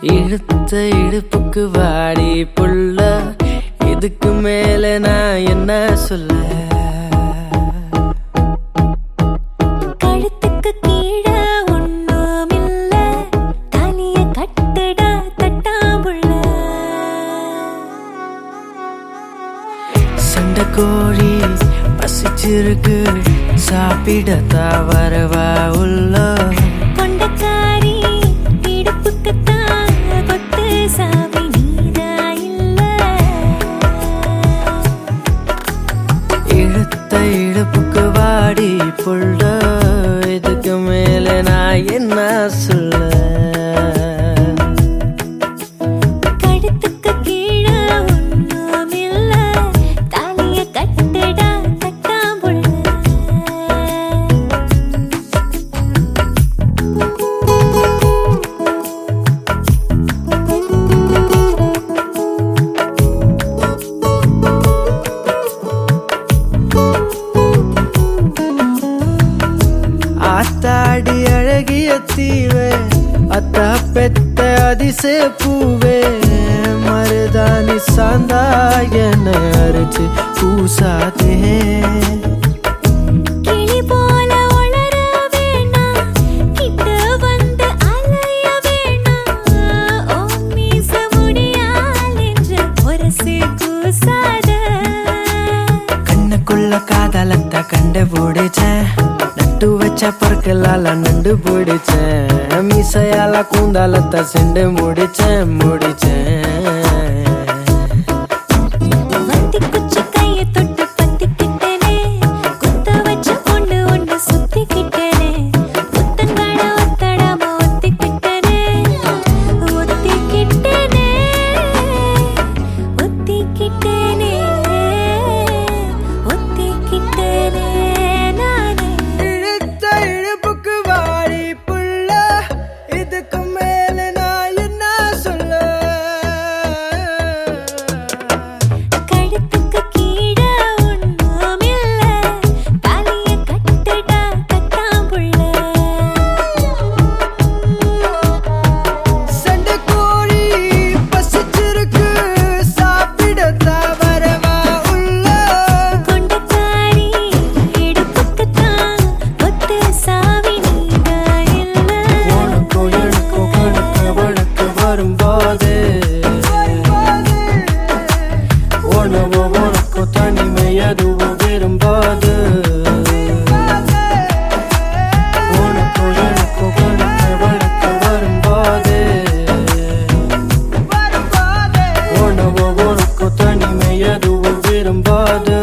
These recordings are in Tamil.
இழுத்த இடுப்புக்கு வாடி புள்ள, இதுக்கு மேல நான் என்ன சொல்ல? கழுத்துக்கு கீழே ஒண்ணும் இல்ல, தலைய கட்டுடா கட்டாம்புள்ள. சண்டை கோழி பசிச்சிருக்கு, சாப்பிடத்தான் வரவா உள்ள? கொண்டக்காரி இடுப்புக்குத்தான் கொத்து சாவி நீதா இல்ல. இழுத்த இடுப்புக்கு வாடி புள்ள, இதுக்கு மேல நான் என்ன சொல்ல? கழுத்துக்கு கீழே ஒண்ணும் இல்ல, தலைய கட்டுடா கட்டாம்புள்ள. ஆத்தாடி அழகிய தீவே, அத்தா பெத்த அதிசய பூவே, மருதாணி சாந்தா என்ன அரைச்சு பூசாதே. கிளி போல ஒளர வேணாம், கிட்ட வந்து அலைய வேணாம். ஓ மீச முடியால் என்று ஒரசு கூசாத. கண்ணுக்குள்ள காதலத்த கண்டு பிடிச்சேன், நட்டு வச்ச பற்களால நண்டு பிடிச்சேன், மீசையால கூந்தாலத்த செண்டு முடிச்சேன். வத்தி குச்சி கைய தொட்டு பத்திக்கிட்டேனே, குத்த வச்ச பொண்ணு ஒண்ணு சுத்திக்கிட்டேனே. புத்தங்கால ஒத்தடாம ஒத்திக்கிட்டேனே, ஒத்திக்கிட்டேனே நானே. இழுத்த இழுப்புக்கு வாடி புள்ள, இதுக்கு மேல நான் என்ன சொல்ல? கழுத்துக்கு கீழே ஒண்ணும் இல்ல, தலைய கட்டுடா கட்டாம்புள்ள. சண்டை கோழி பசிச்சிருக்கு, சாப்பிடத்தான் வரவா உள்ள? கொண்டக்காரி இடுப்புக்குத்தான் கொத்து சாவி நீதா இல்ல. உனக்கு எனக்கு கணக்கு வழக்கு வரும்போது, உணவு உனக்கு தனிமை எதுவும் விரும்பாது. உனக்கு எனக்கு கணக்கு வழக்கு வரும்போது, உணவு உனக்கு தனிமை எதுவும் விரும்பாது.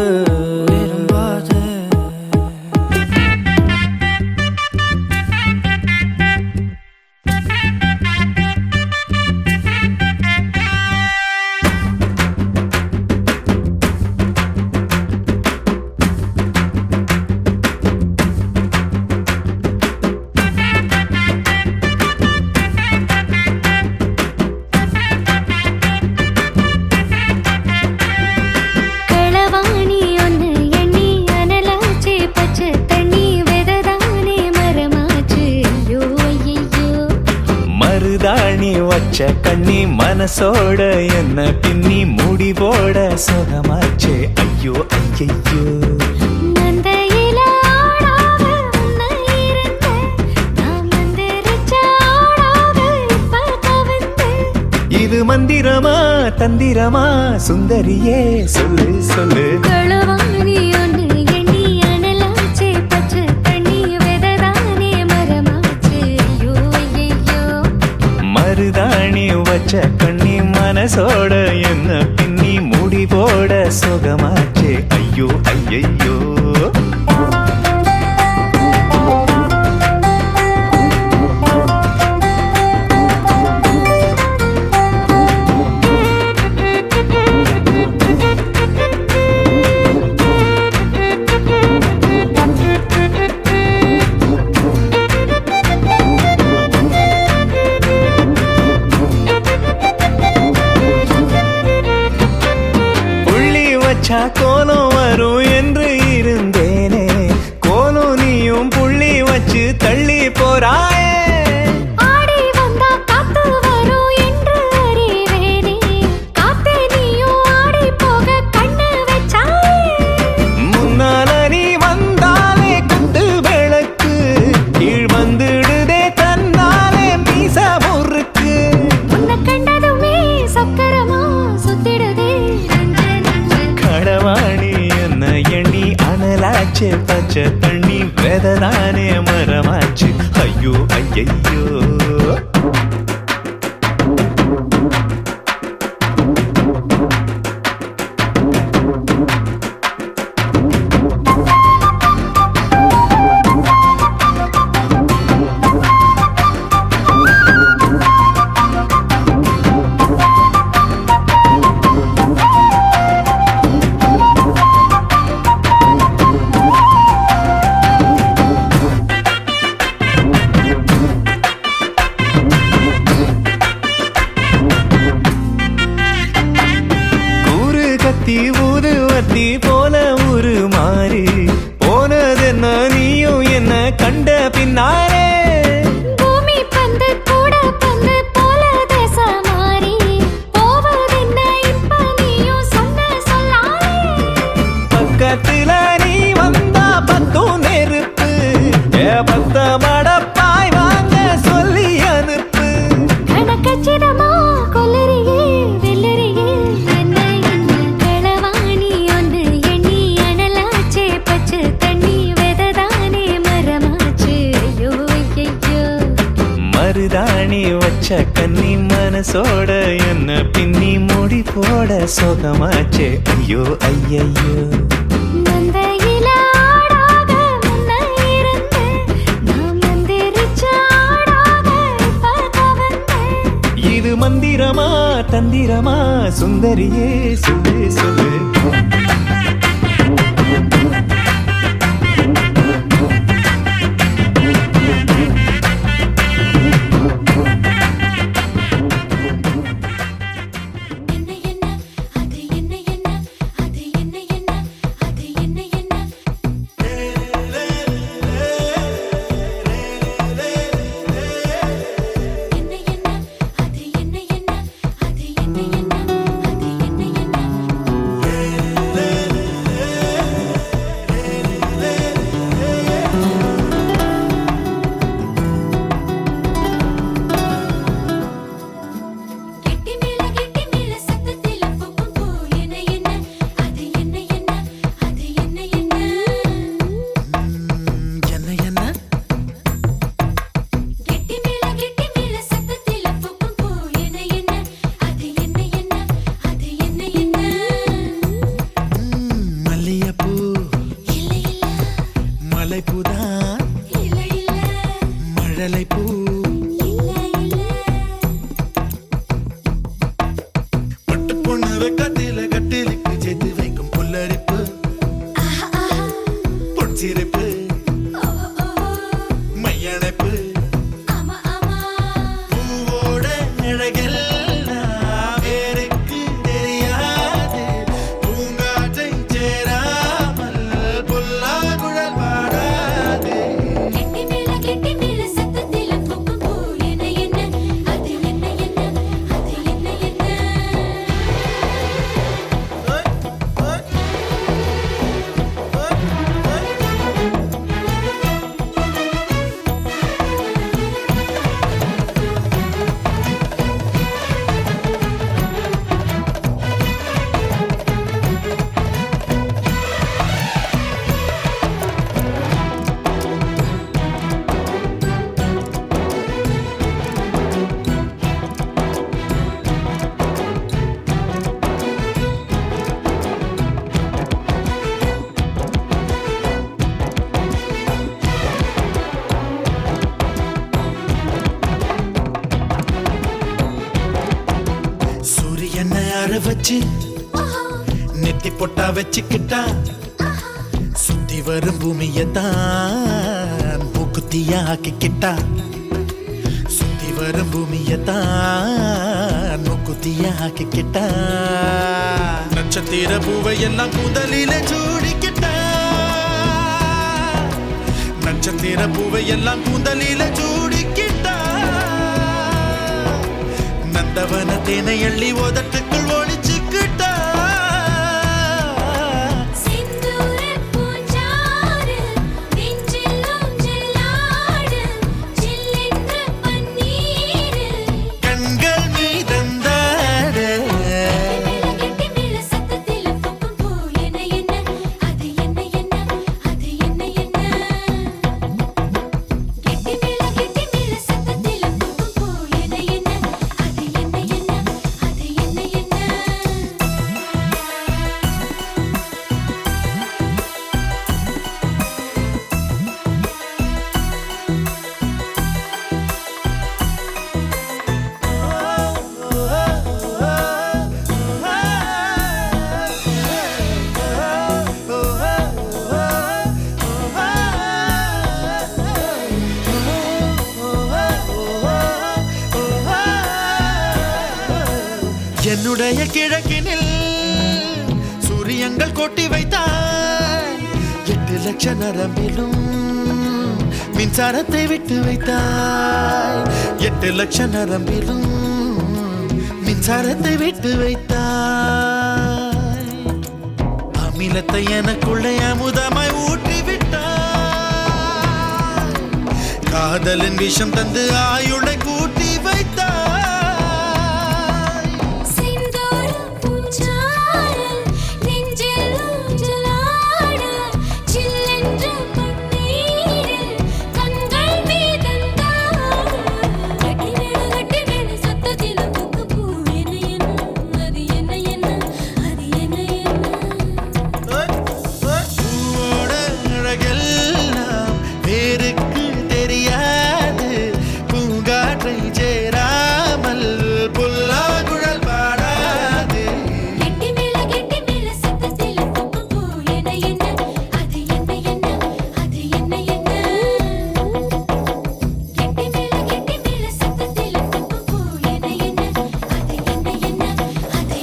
களவாணி ஒன்னு எண்ணி அனலாச்சு, பச்சை தண்ணி வெததானே மரமாச்சு. ஐயோ ஐயோ மருதாணி வச்ச கண்ணி மனசோட என்ன பின்னி முடிவோட சுகமாச்சே. ஐயோ ஐயையோ மந்தையில ஆடாக உன்னை இருந்த, நான் மந்திரிச்ச ஆடாக இப்ப கவிழ்ந்து. இது மந்திரமா தந்திரமா சுந்தரியே சொல்லு சொல்லு. களவாணி ஒன்னு எண்ணி அனலாச்சு, பச்சை தண்ணி வெததானே மரமாச்சு. ஐயோ ஐயோ மருதாணி வச்ச கண்ணி மனசோட என்ன பின்னி முடிவோட சுகமாச்சே. ஐயோ ஐயையோ வச்சா கோலம் வரும் என்று இருந்தேனே, கோலம் நீயும் புள்ளி வச்சு தள்ளி போறாயே. ஆடி வந்தா காத்து வரும் வெததானே மரமாச்சு ஐயோ ஐயையோ ஊதுவத்தி போல ஒரு மாறி போனதென்ன நீயும் என்ன கண்ட பின்னாலே பூமி பந்து கூட பந்து போல தேச மாறி போவதென்ன இப்ப நீயும் சொன்ன சொல்லாலே பக்கத்துல நீ வந்தா பத்தும் நெருப்பு பத்த மடப்பாய் வாங்க சொல்லி அனுப்பு கணக்கச்சிதமா கொல்லறியே வெள்ளறியே என்ன என்ன களவாணி ஒன்று எண்ணி அனலாச்சே பச்சை தண்ணி வெததானே மரமாச்சு ஐயோ ஐயோ மருதாணி வச்ச கன்னி மனசோட என்ன பின்னி முடி போட சோகமாச்சே ஐயோ ஐயையோ மந்தையில ஆடாக முன்ன இருந்து நான் மந்திரிச்ச ஆடாக இப்ப கவர்ந்தேன் இது மந்திரமா தந்திரமா சுந்தரியே சொல்லு சொல்லு என்ன என்ன அது என்ன என்ன அது என்ன என்ன அது என்ன என்ன என்ன என்ன அது என்ன என்ன அது என்ன என்ன அது என்ன என்ன கெட்டி மேல சத்தத்தில பொப்பும் பூ என்ன என்ன அது என்ன என்ன அது என்ன என்ன என்ன என்ன கெட்டி மேல சத்தத்தில பொப்பும் பூ என்ன என்ன அது என்ன என்ன அது என்ன என்ன மல்லியப்பூ இல்ல இல்ல மலைப்பூதான் இல்ல இல்ல மழலைப்பூ இல்ல இல்ல பட்டு பொண்ணு வெக்கத்தில கட்டிலுக்கு சேர்த்து வைக்கும் புல்லரிப்பு பொன்சிரிப்பு மையணைப்பு ஆமா ஆமா பூவோட அழகெல்லாம் வேருக்கு தெரியாது பூங்காற்றை சேராமல் புல்லாங்குழல் பாடாது கெட்டி மேல சத்தத்தில பொப்பும் பூ என்ன என்ன அது என்ன என்ன அது என்ன என்ன சூரியனை அற வச்சு நெத்தி பொட்டா வச்சுக்கிட்டா சுத்தி வரும் பூமியத்தான் பூக்குத்தியா ஆக்கிக்கிட்டா சுத்தி வரும் பூமியத்தான் மூக்குத்தியா ஆக்கிக்கிட்டா நட்சத்திர பூவை எல்லாம் முதலில சூடிக்கிட்டா நட்சத்திர பூவை எல்லாம் முதலில சூடிக்கிட்டா நந்தவன தேனை அள்ளி உதட்டுக்குள் ஒளிச்சுக்கிட்டா சிந்தூர பூஞ்சாறு நெஞ்சில் ஊஞ்சலாடு சில்லென்ற பன்னீர் கண்கள் மீதந்தாட கெட்டி மேல சத்தத்தில பொப்பும் பூ என்ன என்ன அது என்ன என்ன அது என்ன என்ன என்னுடைய கிழக்கினில் சூரியங்கள் கொட்டி வைத்தாய் 8 லட்சம் நரம்பிலும் மின்சாரத்தை விட்டு வைத்தாய் 8 லட்சம் நரம்பிலும் மின்சாரத்தை விட்டு வைத்தாய் அமிலத்தை எனக்குள்ளே அமுதமாய் ஊற்றி விட்டாய் காதலின் விஷம் தந்து ஆயுளை கூட்டி வைத்தாய் செந்தூரம் பூஞ்சாரல் நெஞ்சில் ஊஞ்சலாட சில்லென்ற பன்னீரில் கண்கள் மீதந்தாட கட்டி மேல சத்தத்தில் பூக்கு பூ என்ன அது என்ன அது என்ன பூவோட அழகெல்லாம் வேருக்கு தெரியாது பூங்காற்றை சேராமல் புல்லாங்குழல் பாடாது கெட்டி மேல சத்தத்தில் பூக்கு பூ என்ன அது என்ன அது என்ன கெட்டி மேல சத்தத்தில் பூக்கு பூ என்ன அது என்ன அது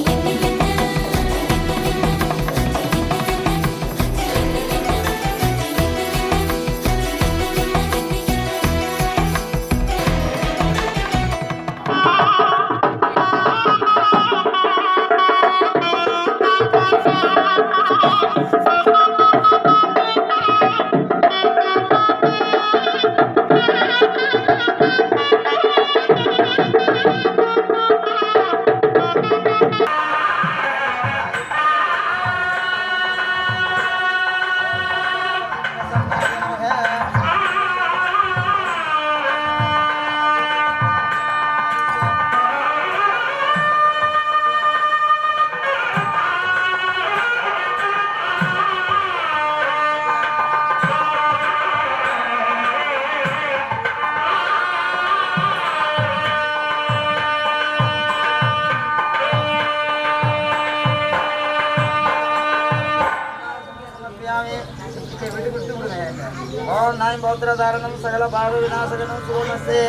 ओम नाम भौत्रधारणं सकल भाव विनाशकनं सुवर्णस्य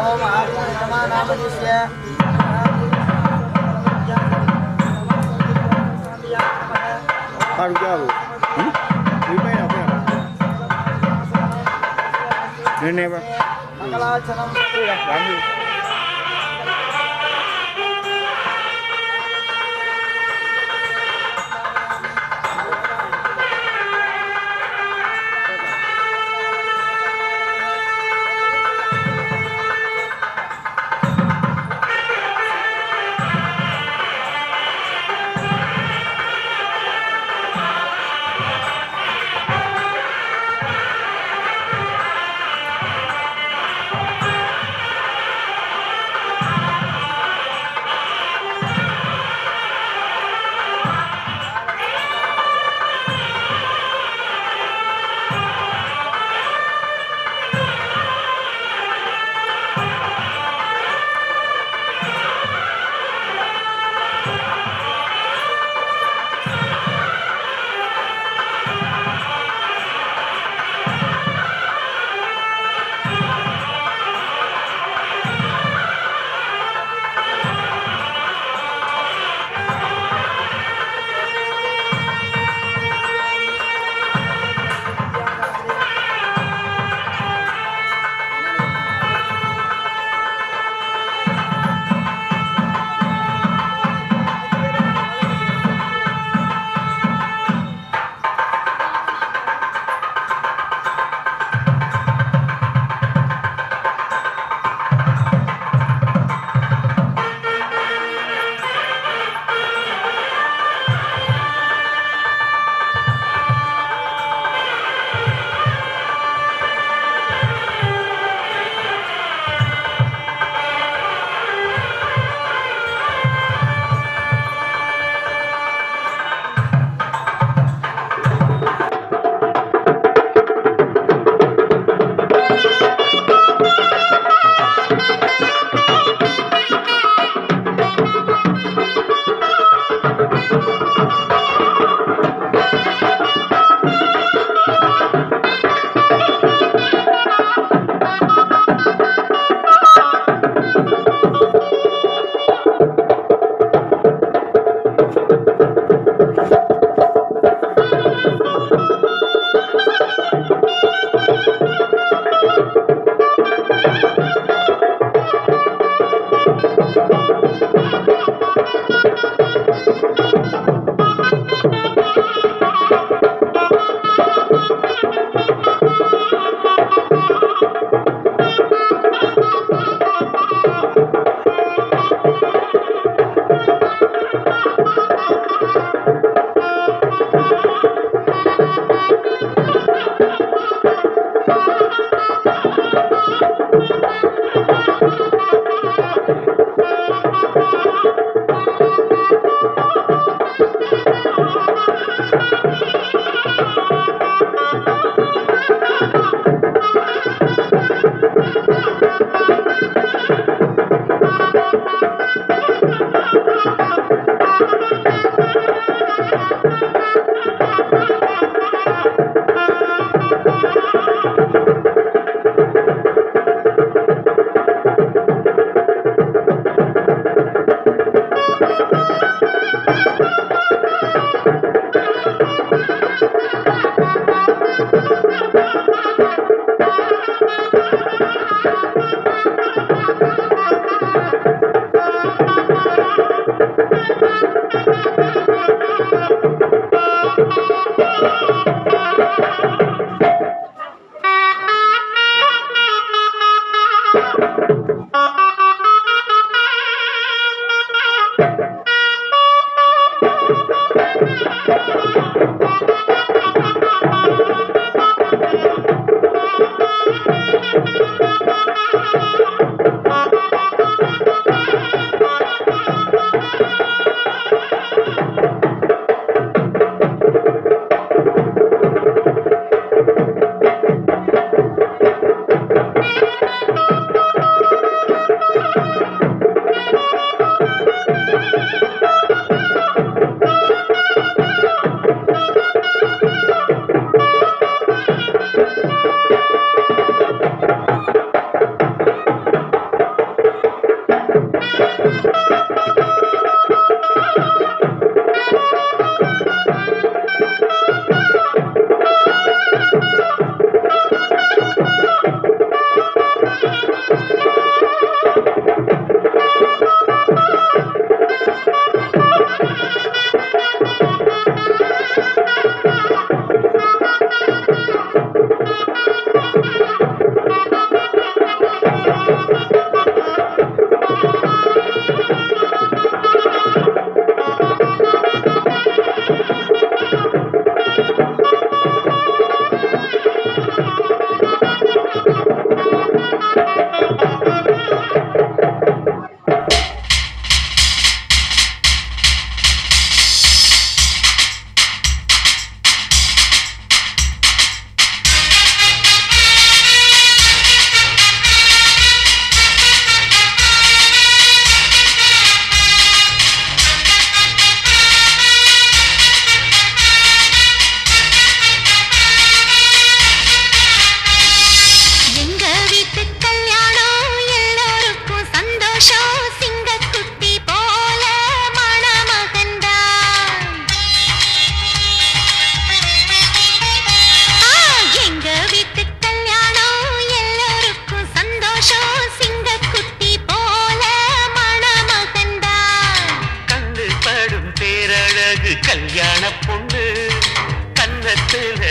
ओम आर्य नमः नामदिश्य मंगलाचरणं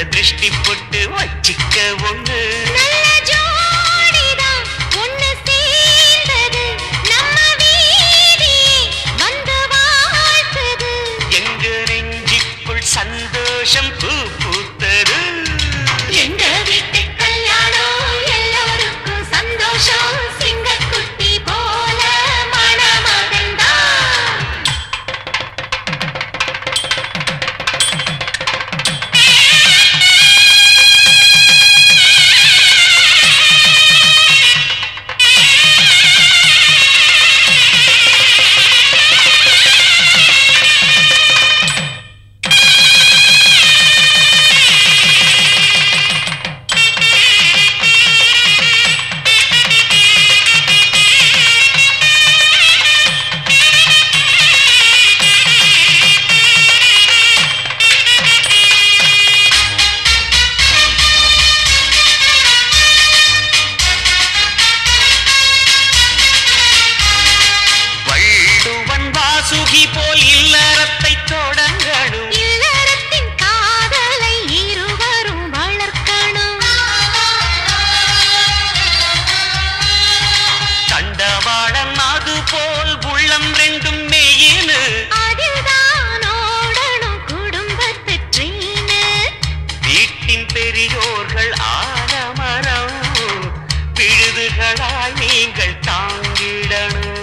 திருஷ்டி போட்டு வச்சிக்க ஒண்ணு எங்க நெஞ்சுக்குள் சந்தோஷம் பூ பூத்தது எங்க வீட்டு கல்யாணம் எல்லோருக்கும் சந்தோஷம் சிங்கக்குட்டி போல மணமகன்தான். சுகி போல் இல்லறத்தை தொடங்கணும் இல்லறத்தின் காதலை இருவரும் வளர்க்கணும் தண்டவாளம் அது போல் உள்ளம் ரெண்டும் மெயினு அதில்தான் ஓடணும் குடும்பத்து ட்ரெயினு வீட்டின் பெரியோர்கள் ஆலமரம் விழுதுகளாய் நீங்கள் தாங்கிடணும்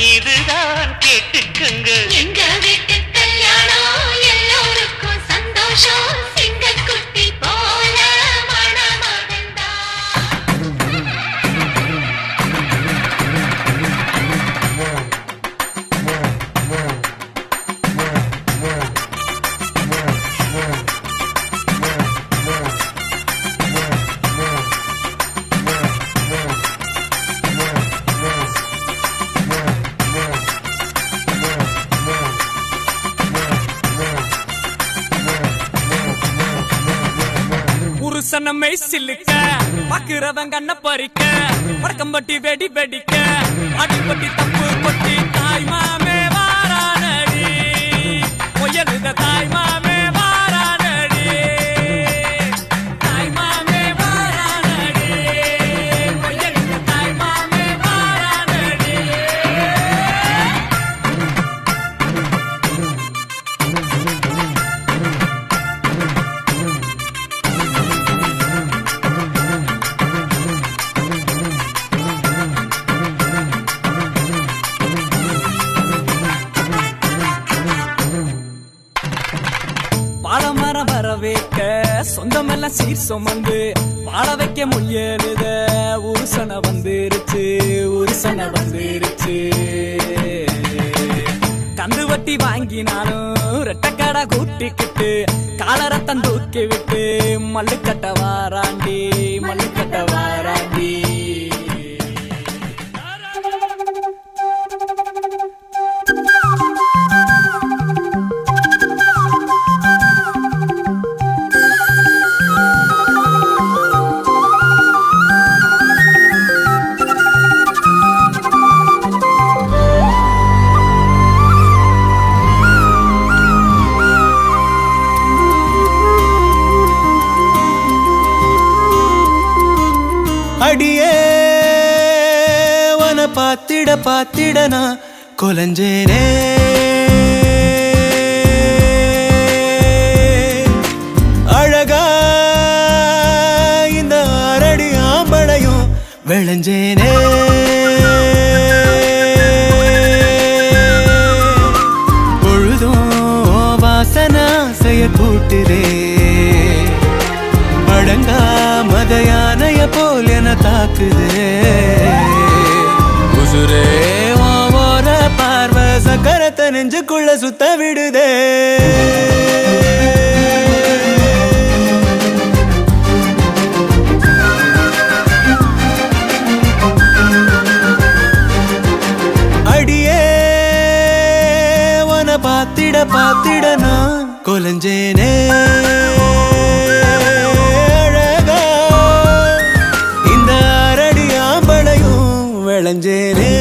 இதுதான் கேட்டுக்குங்க எங்க வீட்டு கல்யாணம் எல்லோருக்கும் சந்தோஷம் சிங்கக்குட்டி போல மணமகன்தான். புருஷனமை சில்லுக்க பாக்குறவன் கண்ண பறிக்க வடக்கம்பட்டி வெடி வெடிக்க அடிப்பட்டி தப்பு கொட்டி தாய் மாமே வார சொந்தமெல்லாம் சீர் சுமந்து வாழ வைக்க முடியலுத உருசனை வந்துருச்சு உருசனை வந்துருச்சு கந்து வட்டி வாங்கினாலும் ரெட்டக்கடை கூட்டிக்கிட்டு காலரத்தம் தூக்கி விட்டு மல்லுக்கட்ட வாராண்டி மல்லுக்கட்ட வாராண்டி அடியே வன பாத்திட பாத்திட நான் கொலஞ்சேனே அழகா இந்த அரடி ஆம்பளையும் விளைஞ்சேனே பொழுதும் வாசனா செய்ய கூட்டுதே அடங்கா மத யானைய போல் என தாக்குதே உசுரே ஓர பார்வை சக்கரத்தை நெஞ்சுக்குள்ள சுத்த விடுதே அடியே வன பாத்திட பாத்திட நான் கொலஞ்சேனே விளைஞ்சேனே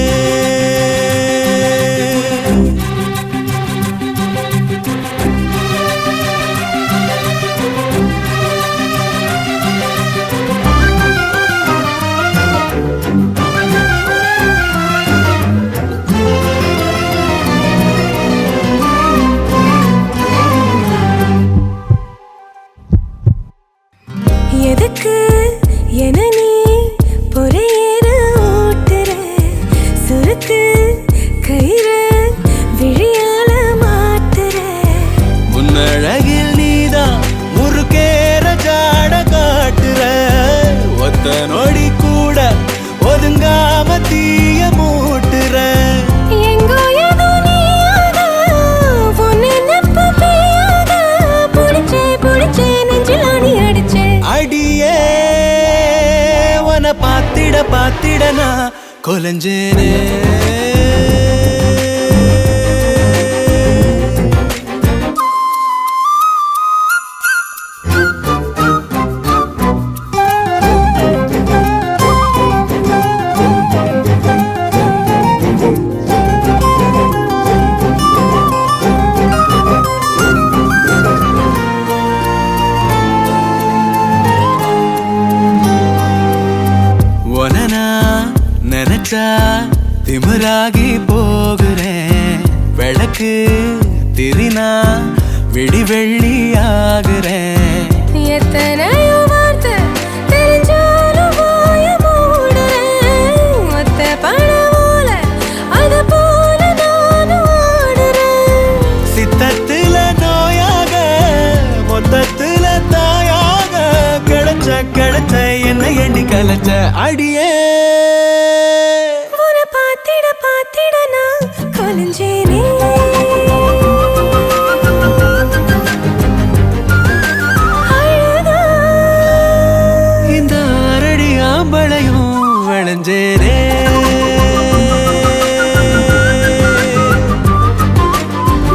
எதுக்கு என நீ பொறையேற ஓட்டுற சுருக்கு கயிறு விழியால மாட்டுற உன்னழகில் நீதான் முறுக்கேற ஜாட காட்டுற ஒத்த நொடி கூட ஒதுங்காம தீய மூட்டுற எங்கோ ஏதோ நீயாத உன்னை நெப்ப பெய்யாத புடிச்சே புடிச்சே நெஞ்சில் ஆணி அடிச்சே அடியே வன பாத்திட பாத்திட நான் கொலஞ்சேனே நினைச்சா திமிராகி போகிறேன் விளக்கு திரினா விடி வெள்ளி ஆகுறேன் எத்தனையோ வார்த்தை தெரிஞ்சாலும் வாய மூடுறேன் ஒத்த பணவோல அது போல நானும் ஆடுறேன் சித்தத்துல நோயாக மொத்தத்துல தாயாக கிடைச்ச கிடைச்ச என்ன எண்ணி கலைச்ச அடியே பாத்திட பாத்திட நான் கொலஞ்சேனே இந்த அரடி ஆம்பளையும் விளைஞ்சேனே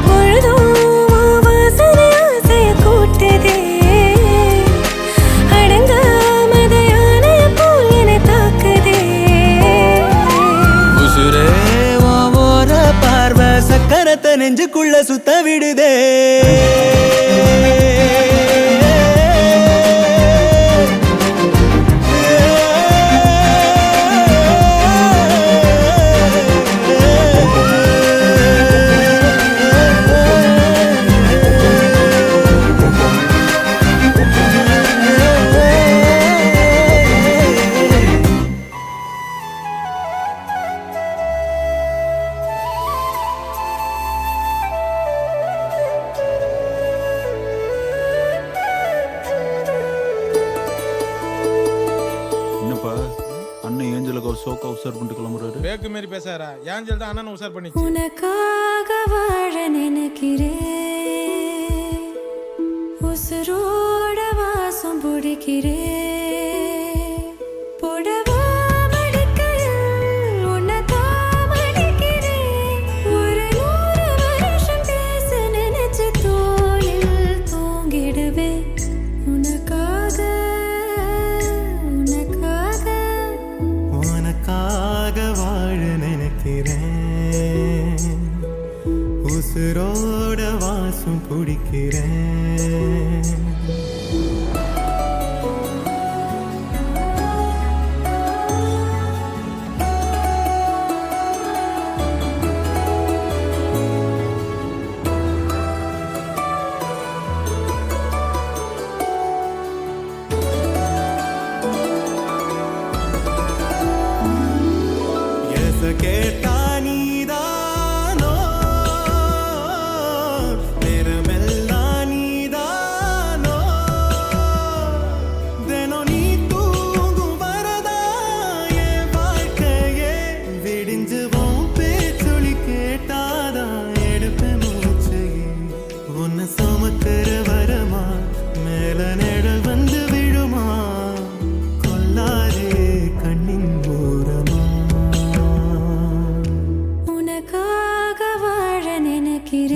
பொழுதும் வாசனை ஆசைய கூட்டுதே அடங்காமத யானைய போல் என்னை தாக்குதே உசுரே ஓர பார்வை சக்கரத்தை நெஞ்சுக்குள்ள சுத்த விடுதே பேக்கு மாரி பேசாரா ஏன் சொல்லிட்டு அண்ணன் உஷார் பண்ணி உனக்காக வாழ நினைக்கிறேன் உசுரோட வாசம் பிடிக்கிறேன் புடவா மடிக்கையில் உன்னைத்தான் மடிக்கிறேன் ஒரு 100 வருஷம் பேச நினைச்சு தோளில் தூங்கிடுவேன் உனக்காக உனக்காக உனக்காக வாழ நினைக்கிறேன் உசுரோட வாசம் பிடிக்கிறேன் கேட்டா நீதானோ நேரமெல்லாம் நீதானோ தினம் நீ தூங்கும் வரதா என் வாழ்க்கையே விடிஞ்சுவோம் பேச்சொலி கேட்டாதான் எடுப்பேன் மூச்சையே உன்னை சுமக்கிற வரமா மேல நிழல் வந்து விழுமா கொல்லாதே கண்ணின் ஓரமா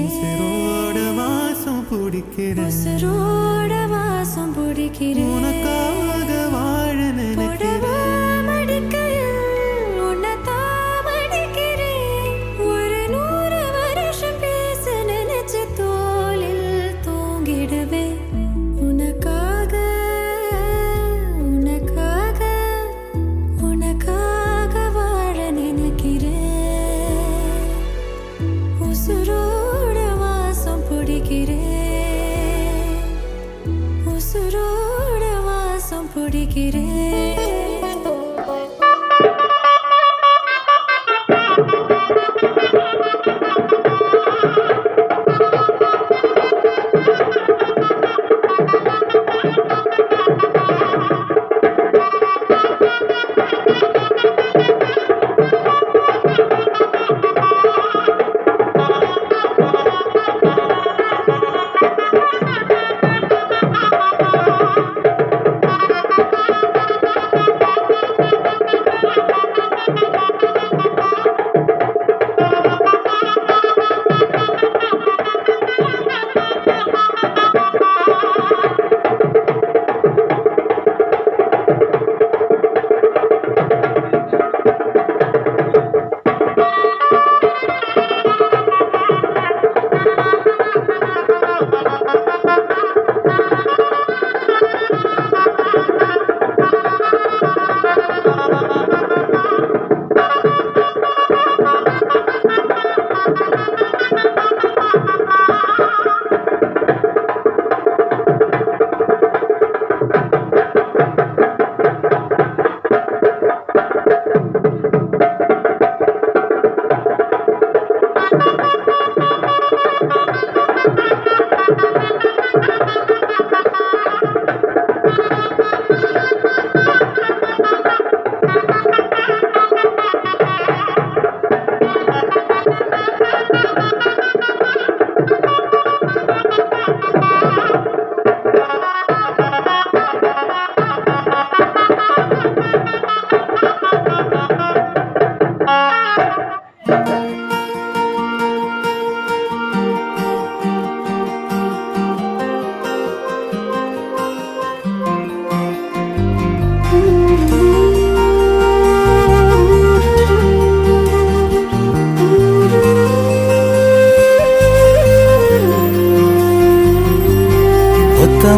உசுரோட வாசம் பிடிக்கிறேன் உசுரோட வாசம் பிடிக்கிறேன் உனக்காக வாழ நினைக்கிறேன் மடிக்கையில் உன்னைத்தான் மடிக்கிறேன் ஒரு 100 வருஷம் பேச நினைச்சு தோளில் தூங்கிடுவேன் உனக்காக உனக்காக உனக்காக வாழ நினைக்கிறேன் உசுரோட வாசம் பிடிக்கிறேன் உசுரோட வாசம் பிடிக்கிறேன்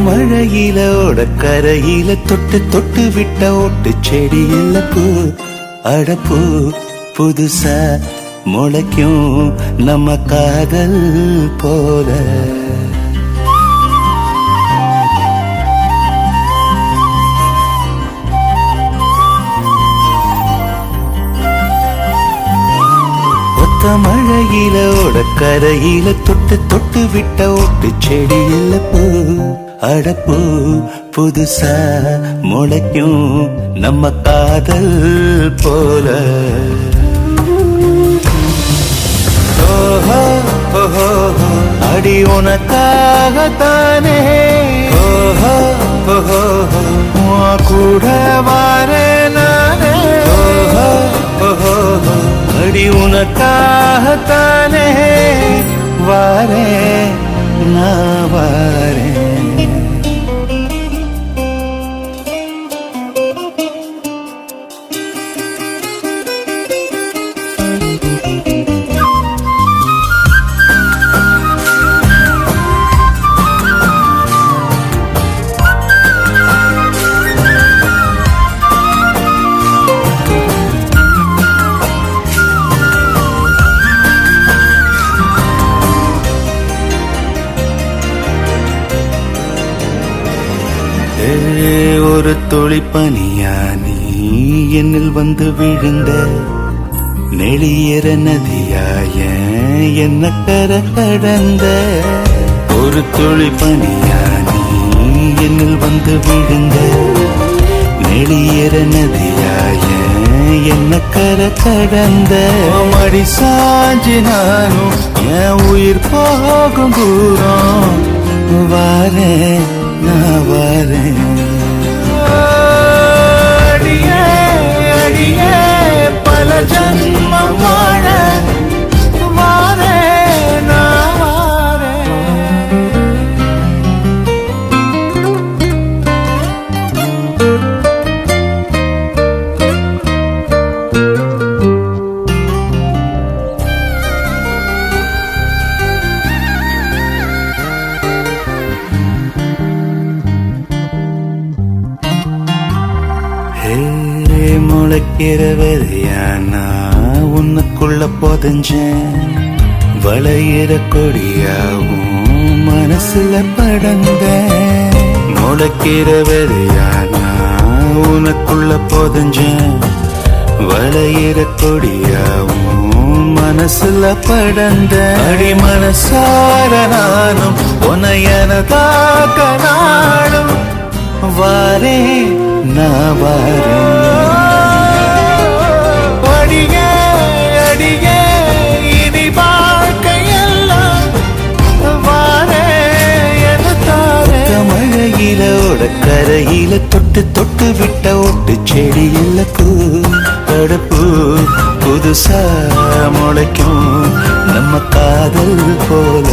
மழையில ஓட கரையில தொட்டு தொட்டு விட்ட ஓட்டு செடியில பூ அடப்பூ புதுசா முளைக்கும் நம்ம காதல் போல மழையில ஓட கரையில தொட்டு தொட்டு விட்ட ஓட்டு செடியில பூ அடப்பூ புதுசா முளைக்கும் நம்ம காதல் போல அடி உனக்காகத்தானே ஓஹோ ஓஹோ உன் கூட வாரேன் நானே ஓஹோ ஓஹோ அடி உனக்காகத்தானே வாரேன் நான் வாரேன் ஒரு துளி பனியா நீ என்னில் வந்து விழுந்த நெளியற நதியாய என்ன கர கடந்த ஒரு துளி பனியா நீ என்னில் வந்து விழுந்த நெளியற நதியாய என்ன கர கடந்த மடி சாஞ்சி நானும் என் உயிர் போகும் தூரம் வாரேன் நான் வாரேன் அடியே அடியே பல ஜன்மம் வாழ வாரேன் நான் வாரேன் முளைக்கிற விதையானா உன்னுக்குள்ள புதஞ்சேன் வளையிற கொடியாவும் மனசுல படந்த முளைக்கிற விதையானா உனக்குள்ள புதஞ்சேன் வளையிற கொடியாவும் மனசுல படந்த அடி மனசார நானும் உனையனதாக நாடும் வாரே நான் வாரேன் அடியே அடியே இனி வாழ்க்கையெல்லாம் வாரே என தாரே மழையில ஓட கரையில தொட்டு தொட்டு விட்ட ஒட்டு செடியில பூ தடுப்பு புதுசா முளைக்கும் நம்ம காதல் போல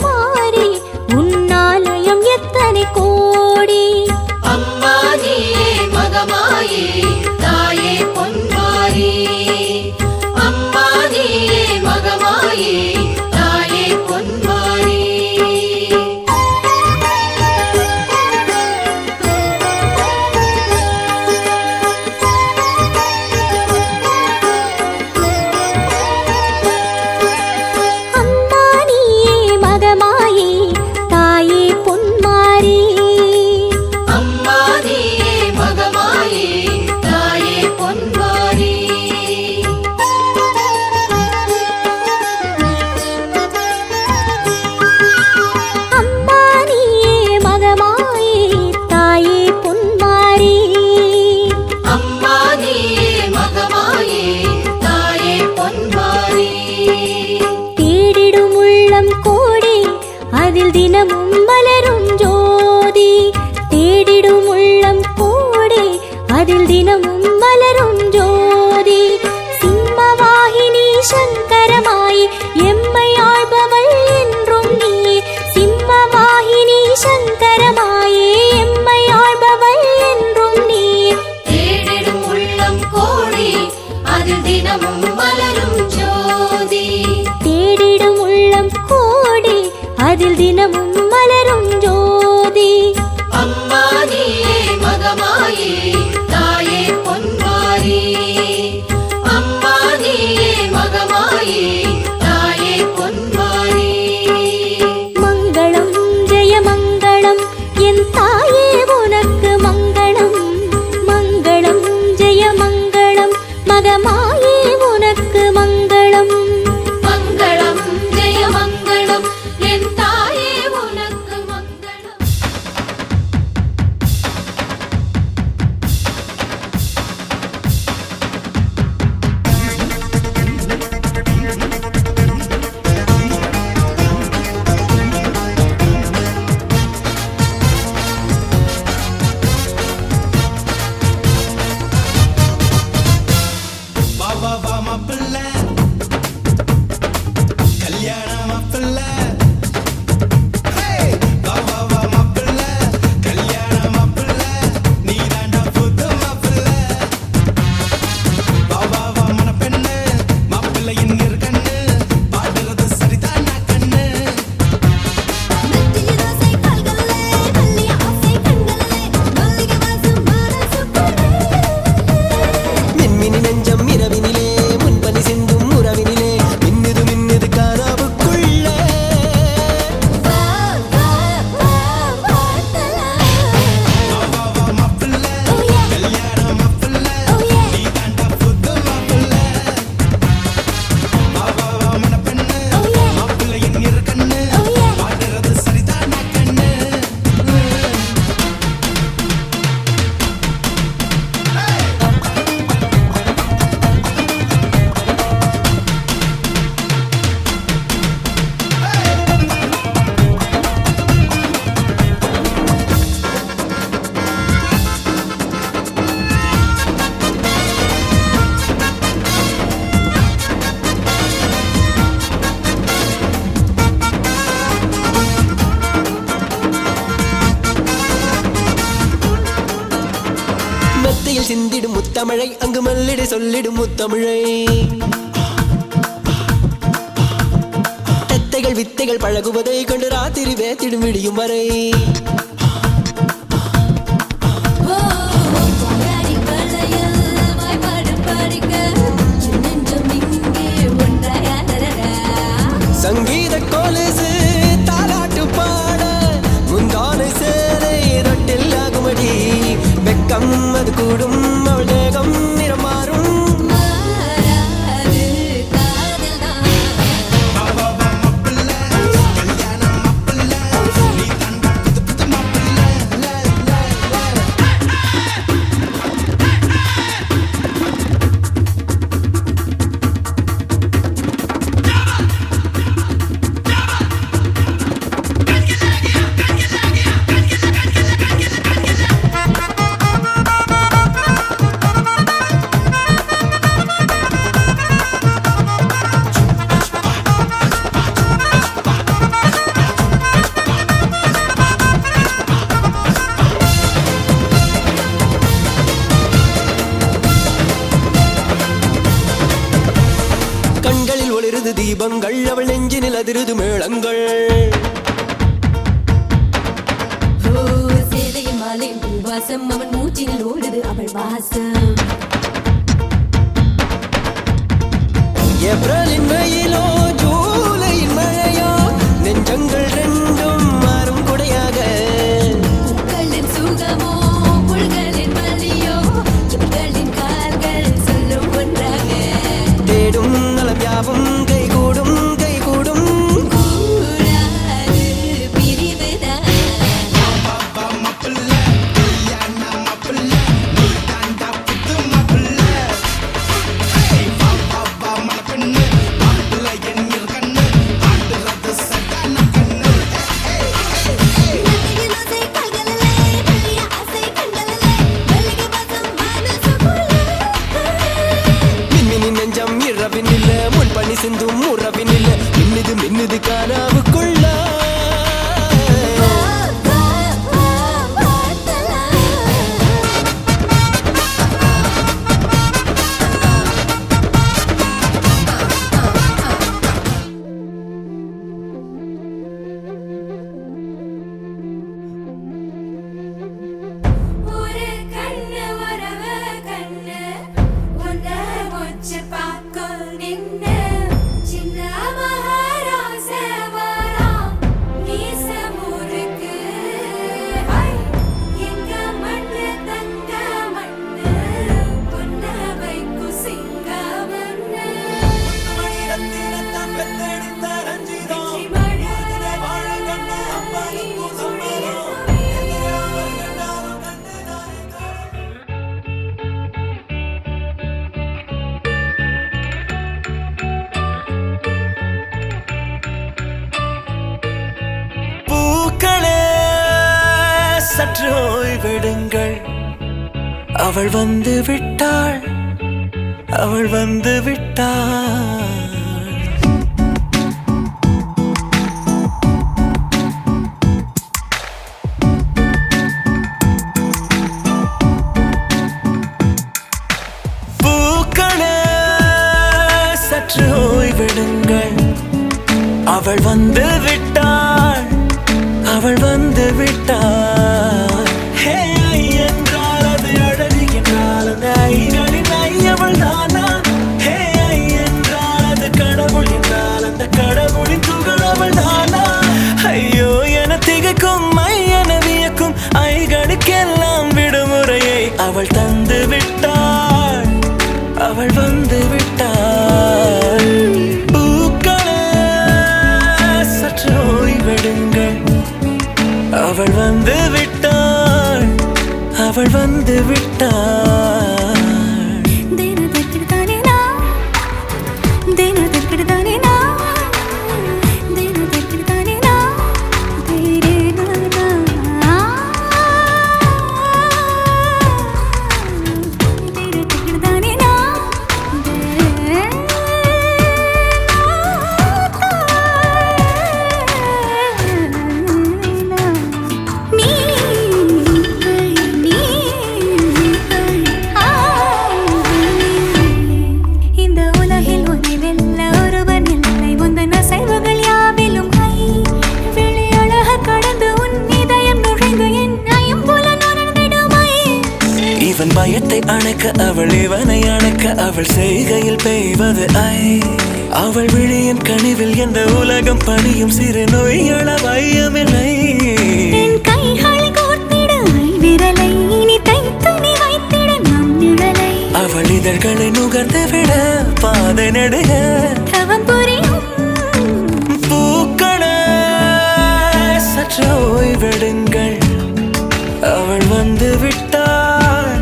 மாறி உன்னாலயம் எத்தனை கோடி அம்மா நீ மடியில் சிந்திடும் முத்தமிழை அங்கு மல்லிடை சொல்லிடும் முத்தமிழை தத்தைகள் வித்தைகள் பழகுவதை கண்டு ராத்திரி வேத்திடும் விடியும் வரை சங்கீத கோலசு தாலாட்டு பாட முந்தானை சேலை ரொட்டில் ஆகுமடி வெக்கம் அது கூடும் அவள் தேகம் நிறம் மாறும் கண்களில் ஒளிருது தீபங்கள் அவள் நெஞ்சினில் அதிருது மேளங்கள் சேலையின் மாலையின் பூவாசம் அவன் மூச்சினில் ஓடுது அவள் வாசம் ஏப்ரலின் வெயிலோ ஜூலையின் மழையோ நெஞ்சங்கள் ரெண்டும் மாறும் கொடையாக பூக்களின் சுகமோ புல்களின் வலியோ சுக்களின் கால்கள் சொல்லும் ஒன்றாக தேடும் நலம் யாவும் கை கூடும் கை கூடும் கூடாது பிரிவுதான் நதியின் ஓசை கால்களிலே மெல்லிய ஆசை கண்களிலே மல்லிகை வாசம் மனசுக்குள்ளே மின்மினி நெஞ்சம் இரவின் இல்ல முன் பணி சிந்தும் உறவின் இல்ல மின்னுது மின்னுது கானாவுக்குள்ள ஒரு கண்ணு வரவ கண்ணு உன்ன முச்சு பார்க்கும் நின்னு சின்ன மகாராச வராம் நீச முறுக்கு எங்க மண்ணு தங்க மண்ணு பொன்ன வைக்கும் சிங்க மண்ணு வெற்றி மழை பூக்களே சற்று ஓய்வெடுங்கள் அவள் வந்து விட்டாள் அவள் வந்து விட்டாள் பூக்களே சற்று ஓய்வெடுங்கள் அவள் வந்து விட்டாள் அவள் வந்து விட்டாள் ஹே ஐ என்றால் அது அழகு என்றால் அந்த ஐகளின் ஐ அவள் தானா ஹே ஐ என்றால் அது கடவுள் என்றால் அந்த கடவுளின் துகள் அவள் தானா ஐயோ என திகைக்கும் ஐ என வியக்கும் ஐகளுக்கெல்லாம் விடுமுறையை அவள் தந்து விட்டாள் அவள் வந்து விட்டாள் பூக்களே சற்று ஓய்வெடுங்கள் அவள் வந்து விட்டாள் அவள் வந்து விட்டாள் தேன தெற்கிடுதானே நான் தேன தெற்கிடுதானே நான் தேன தெற்கிடுதானே நான் தேரே நானா தேன தெற்கிடுதானே நான் நீ இவன் பயத்தை அணைக்க அவள் இவனை அணைக்க அவள் செய்கையில் பெய்வது அவள் விழியின் கனிவில் எந்த உலகம் பணியும் சிறு நோய்கள வையமில்லை என் கைகள் கோர்த்திட விரலை இனி தைத்து நீ வைத்திட நம் நிழலை அவள் இதழ்களை நுகர்ந்து விட பாதை நடுக தவம் புரியும் பூக்கள சற்று ஓய்வெடுங்கள் அவள் வந்து விட்டாள்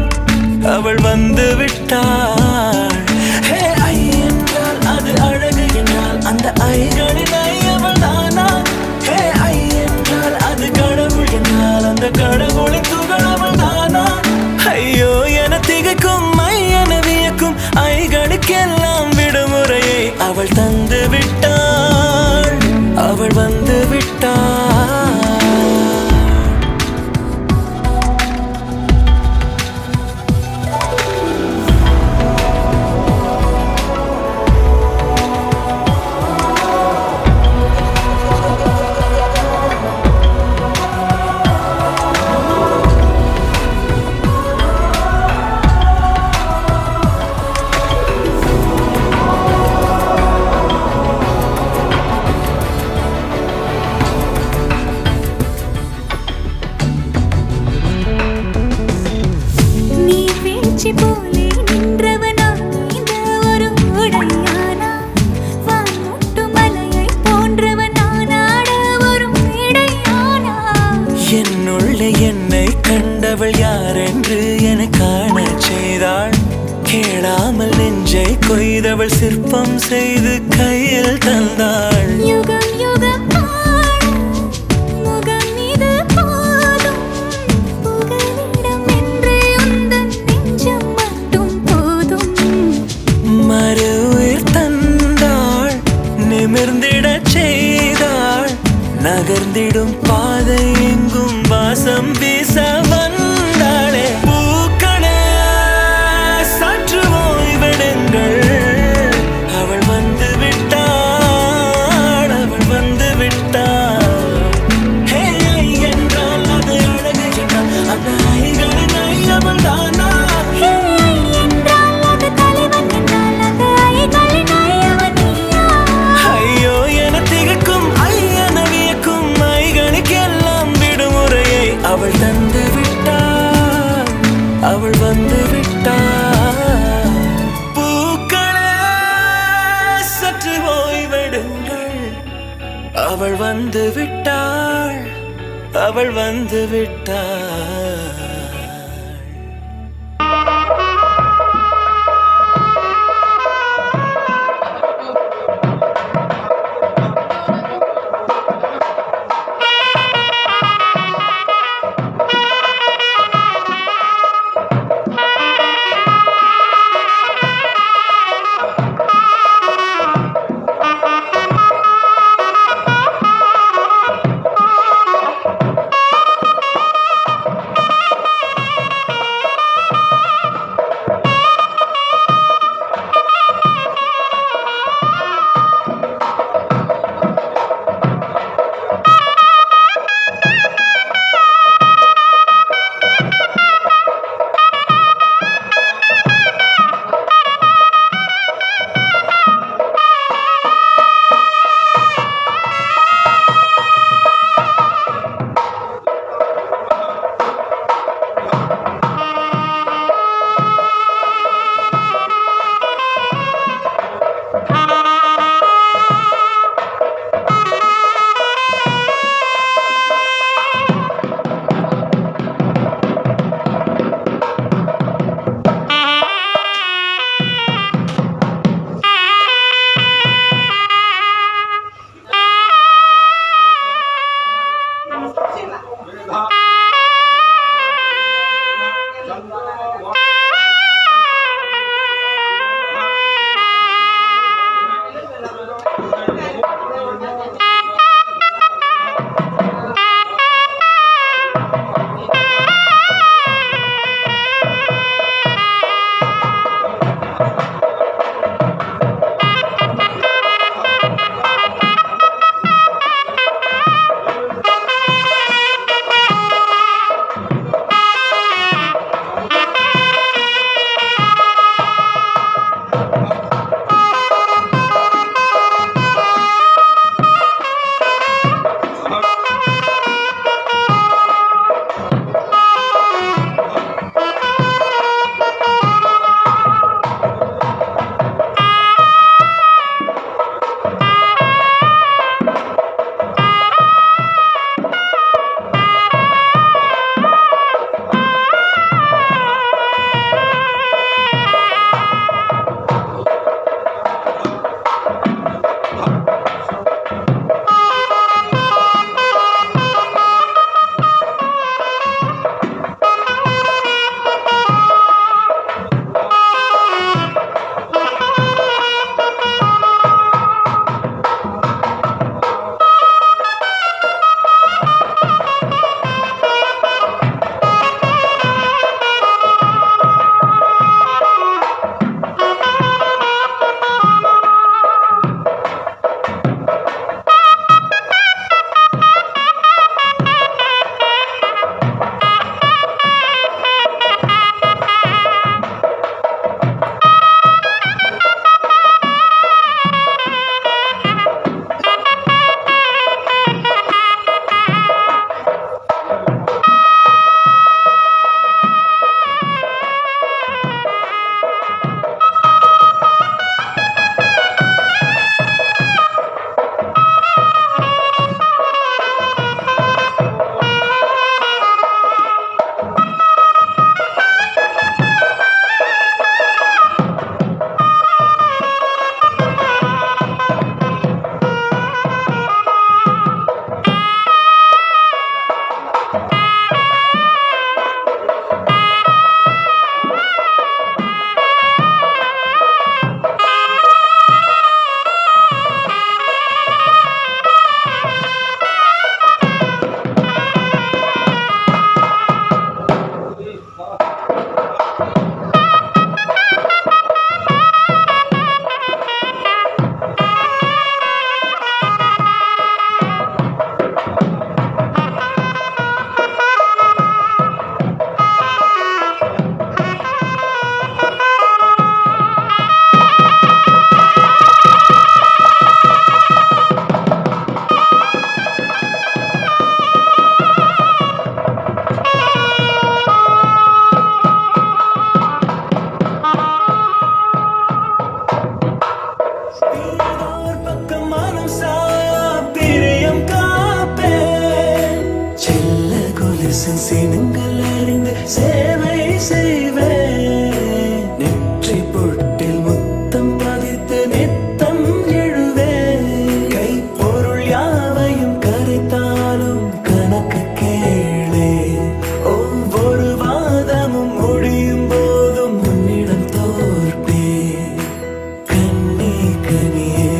அவள் வந்து விட்டாள் ஹே ஐ என்றால் அது அழகு என்றால் அந்த ஐகளின் ஐ அவள் தானா ஹே ஐ என்றால் அது கடவுள் என்றால் அந்த கடவுளின் துகள் அவள் தானா ஐயோ என திகைக்கும் ஐ என வியக்கும் ஐகளுக்கெல்லாம் விடுமுறையை அவள் தந்து விட்டாள் அவள் வந்து விட்டாள் போலே நின்றவனா இந்த ஒரு உடையானா வான்முட்டு மலையை போன்றவனானாட ஒரு மேடையானா என்னுள்ளே என்னை கண்டவள் யாரென்று என காண செய்தாள் கேளாமல் நெஞ்சை கொய்தவள் சிற்பம் செய்து கையில் தந்தாள் யுகம் யுகம் முகம் இது போதும் புகலிடம் என்று உந்தன் நெஞ்சம் மட்டும் போதும் மறு உயிர் தந்தாள் நிமிர்ந்திடச் செய்தாள் நகர்ந்திடும் பாதை எங்கும் வாசம் வீச வந்தாளே பூக்களே சற்று ஓய்வெடுங்கள் அவள் வந்து விட்டாள் அவள் வந்து விட்டாள் ஹே ஐ என்றால் அது அழகு என்றால் அந்த ஐகளின் ஐ அவள் தானா ஹே என்றால் அது தலைவன் என்றால் அந்த ஐகளின் ஐயவன் நீயா ஐயோ என திகைக்கும் ஐ என வியக்கும் ஐகளுக்கெல்லாம் விடுமுறையை அவள் தந்து விட்டாள் அவள் வந்து விட்டாள் பூக்களே சற்று ஓய்வெடுங்கள் அவள் வந்து விட்டாள் அவள் வந்து விட்டாள் செங்கல் அறிந்து சேவை செய்வேன். நெற்றி பொட்டில் முத்தம் பதித்து நித்தம் எழுவேன். கை பொருள் யாவையும் கரைத்தாலும் கணக்கு கேளே. ஒவ்வொரு வாதமும் முடியும் போதும் உன்னிடம் தோற்பேன். கண்ணே கனியே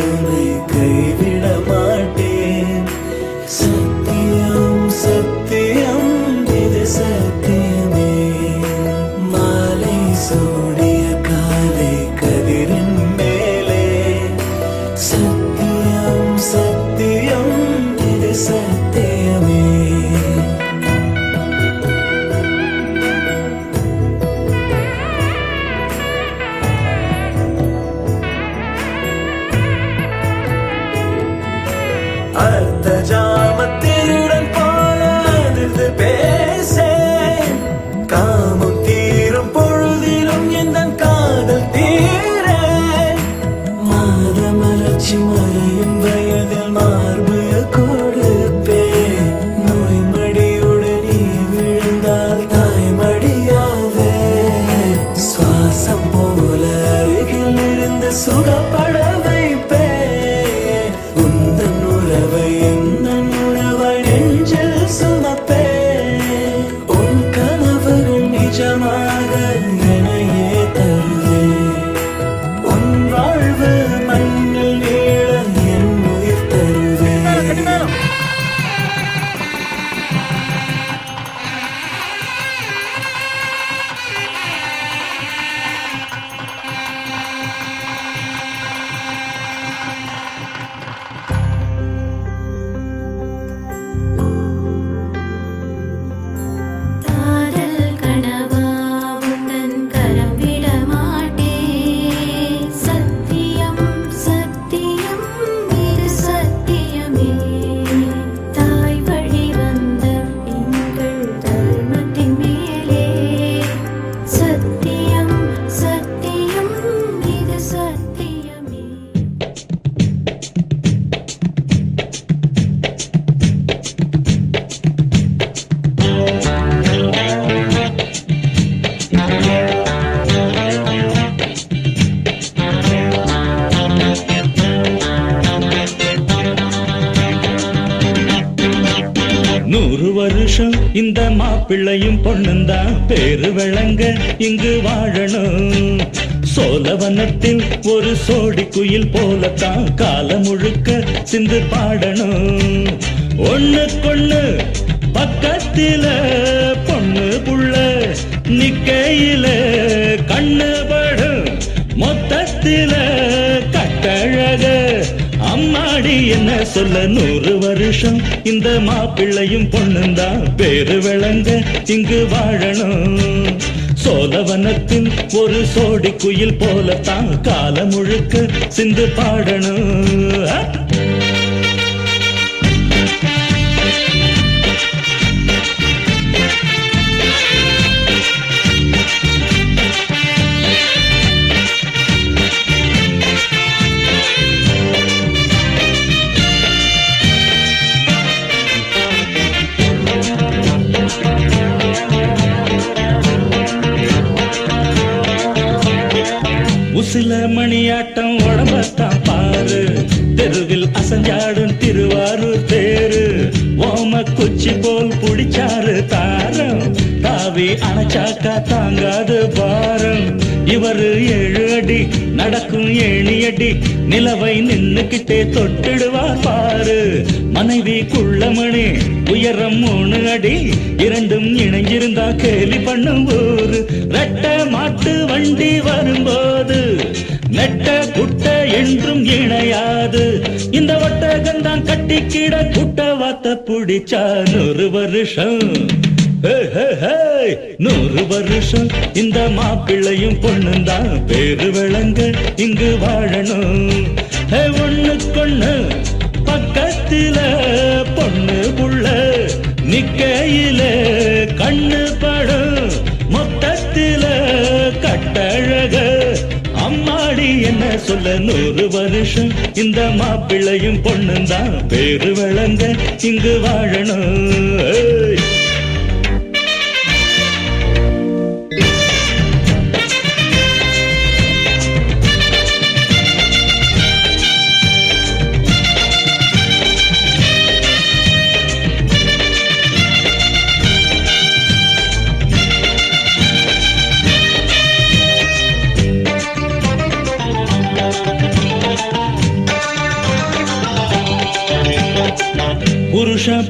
உன்னை கைவிட மாட்டேன். சத்தியம் சத்தியம் இது சத்தியமே. மாலை சூடிய காலை கதிரின் மேலே. சத்தியம் சத்தியம் இது சத்தியமே. அர்த்த ஜாமத்திருடன் போல அதிர்ந்து பேசேன். காமம் தீரும் பொழுதிலும் எந்தன் காதல் தீர. மாதமலர்ச்சி மறையும் வயதில் மார்பு கொடுப்பேன். நோய் மடியுடன் நீ விழுந்தால் தாய்மடியாவே. சுவாசம் போல அருகில் இருந்து சுகப்பட வைப்பேன். உந்தன் உறவை எந்தன் உறவை நெஞ்சில் சுமப்பேன். உன் கனவுகள் நிஜமாக என்னையே தருவேன். உன் வாழ்வு மண்ணில் நீள என் உயிர் தருவேன். காதல் கனவா உந்தன் கரம் விட மாட்டேன். சத்தியம் சத்தியம் இது சத்தியமே. தாய் வழி வந்த எங்கள் தர்மத்தின் மேலே. சத்தியம் சத்தியம் இது சத்தியமே. நூறு வருஷம் இந்த மாப்பிள்ளையும் பொண்ணுந்தான் பேரு விளங்க இங்கு வாழணும். சோழவனத்தில் ஒரு சோடி குயில் போலத்தான் காலம் முழுக்க சிந்து பாடணும். ஒண்ணுக்கொண்ணு பக்கத்தில பொண்ணு புள்ள நிக்கையில கண்ணு படும். மொத்தத்தில கட்டழக அம்மாடி என்ன சொல்ல. 100 வருஷம் இந்த மாப்பிள்ளையும் பொண்ணுந்தான் பேரு விளங்க இங்கு வாழணும். சோழவனத்தில் ஒரு சோடி குயில் போலத்தான் காலம் முழுக்க சிந்து பாடணும். உசில மணியாட்டம் உடம்பத்தான் பாரு. தெருவில் அசஞ்சாடும் திருவாரூர் தேரு. ஓம குச்சி போல் புடிச்சாரு தாரம். தாவி அணைச்சாக்கா தாங்காது பாரம். இவரு 7 அடி நடக்கும் 7 அடி. நிலவை நின்னுக்கிட்டே தொட்டிடுவார் பாரு. மனைவி குள்ளமணி உயரம் 3 அடி. இரண்டும் இணைஞ்சிருந்தா கேலி பண்ணும் ஊரு. ரெட்ட மாட்டு வண்டி வரும்போது நெட்ட குட்ட என்றும் இணையாது. இந்த ஒட்டகந்தான் கட்டிக்கிட குட்ட வாத்த புடிச்சா 100 வருஷம். 100 வருஷம் இந்த மாப்பிள்ளையும் பொண்ணுந்தான் பேரு விளங்க இங்கு வாழணும். ஒண்ணுக்கொண்ணு பக்கத்தில பொண்ணு புள்ள நிக்கையில கண்ணு படும். மொத்தத்தில கட்டழக அம்மாடி என்ன சொல்ல. 100 வருஷம் இந்த மாப்பிள்ளையும் பொண்ணுந்தான் பேரு விளங்க இங்கு வாழணும்.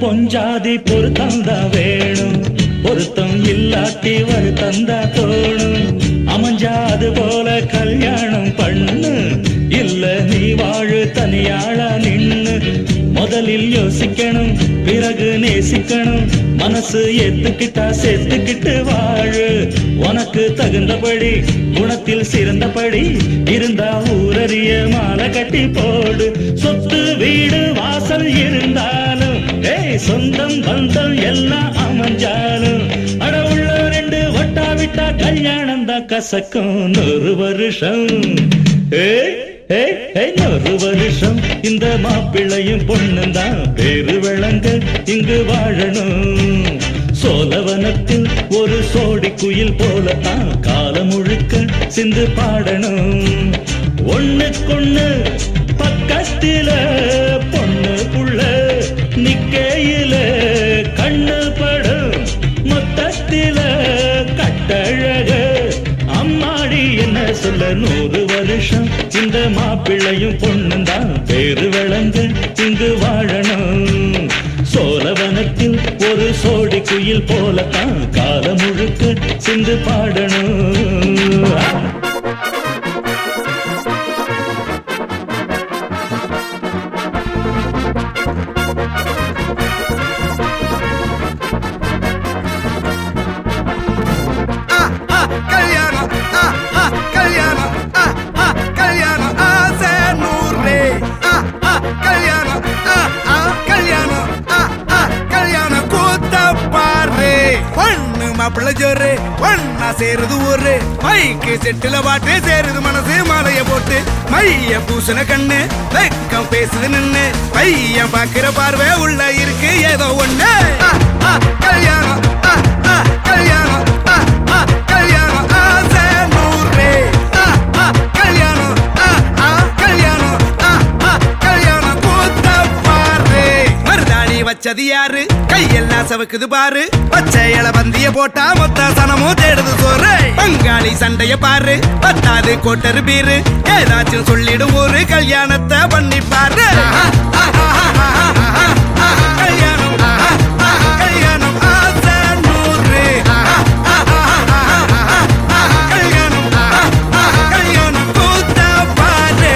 பொஞ்சாதி பொருத்தந்தா வேணும், பொருத்தம் இல்லாட்டி வருத்தந்தா தோணும். அமைஞ்சாது போல கல்யாணம் பண்ணு, இல்ல நீ வாழு தனியாளா நின்னு. முதலில் யோசிக்கணும், பிறகு நேசிக்கணும், மனசு ஏத்துக்கிட்டா சேர்த்துக்கிட்டு வாழு. உனக்கு தகுந்தபடி குணத்தில் சிறந்தபடி இருந்தா ஊரறிய மாலை கட்டி போடு. சொத்து வீடு வாசல் இருந்தாலும் சொந்தம் பந்தம் எல்லாம் அமைஞ்சாலும் அட உள்ள ரெண்டு ஒட்டா விட்டா கல்யாணம் தான் கசக்கும். 100 வருஷம் 100 வருஷம் இந்த மாப்பிள்ளையும் பொண்ணும் தான் பேரு விளங்க இங்கு வாழணும். சோழவனத்தில் ஒரு சோடி குயில் போலத்தான் காலம் முழுக்க சிந்து பாடணும். ஒண்ணுக்கொண்ணு பக்கத்தில பொண்ணு புள்ள நிக்கையில கண்ணு படும், மொத்தத்தில கட்டழக அம்மாடி என்ன சொல்ல. 100 வருஷம் இந்த மாப்பிள்ளையும் பொண்ணும் தான் பேரு விளங்க இங்கு வாழணும். சோழவனத்தில் ஒரு சோடி குயில் போலத்தான் காலம் முழுக்க சிந்து பாடணும். கல்யாணம் கல்யாணம் கல்யாணம் ஆசை 100. கல்யாணம் கல்யாணம் கல்யாணம் கூத்த பாரு. பொண்ணு மாப்பிள்ளை ஜோரு ஒன்னா சேருது ஊரு. மைக்கு செட்டுல பாட்டு சேருது மனசு மாலைய போட்டு. மைய பூசண கண்ணு வெக்கம் பேசுது நின்னு. பையன் பாக்குற பார்வை உள்ள இருக்கு ஏதோ ஒண்ணு. கல்யாணம் கல்யாணம் கல்யாணம் ஆசை 100. கல்யாணம் கல்யாணம் கல்யாணம் கூத்த பாரு. மருதாணி வச்சது யாரு, கையெல்லாம் சவுக்குது பாரு. பச்சை இல பந்திய போட்டா மொத்த சனமும் தேடுது சோறு. பங்காளி சண்டைய பாரு, பத்தாது கோட்டரு பீரு. ஏதாச்சும் சொல்லிடும் ஒரு கல்யாணத்தை பண்ணி பாரு. கல்யாணம் கல்யாணம் ஆசை 100. கல்யாணம் கல்யாணம் கூத்த பாரு.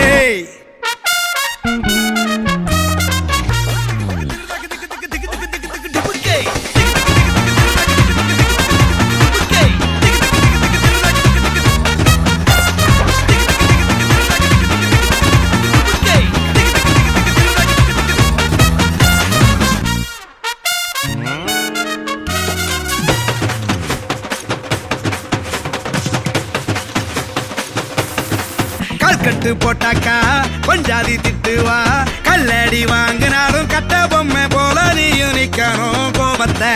கட்டு போட்டாக்கா கொஞ்சாதி திட்டுவா. கல்லடி வாங்கினாலும் கட்ட பொம்மை போல நீயும் நிக்கணும். கோபத்தை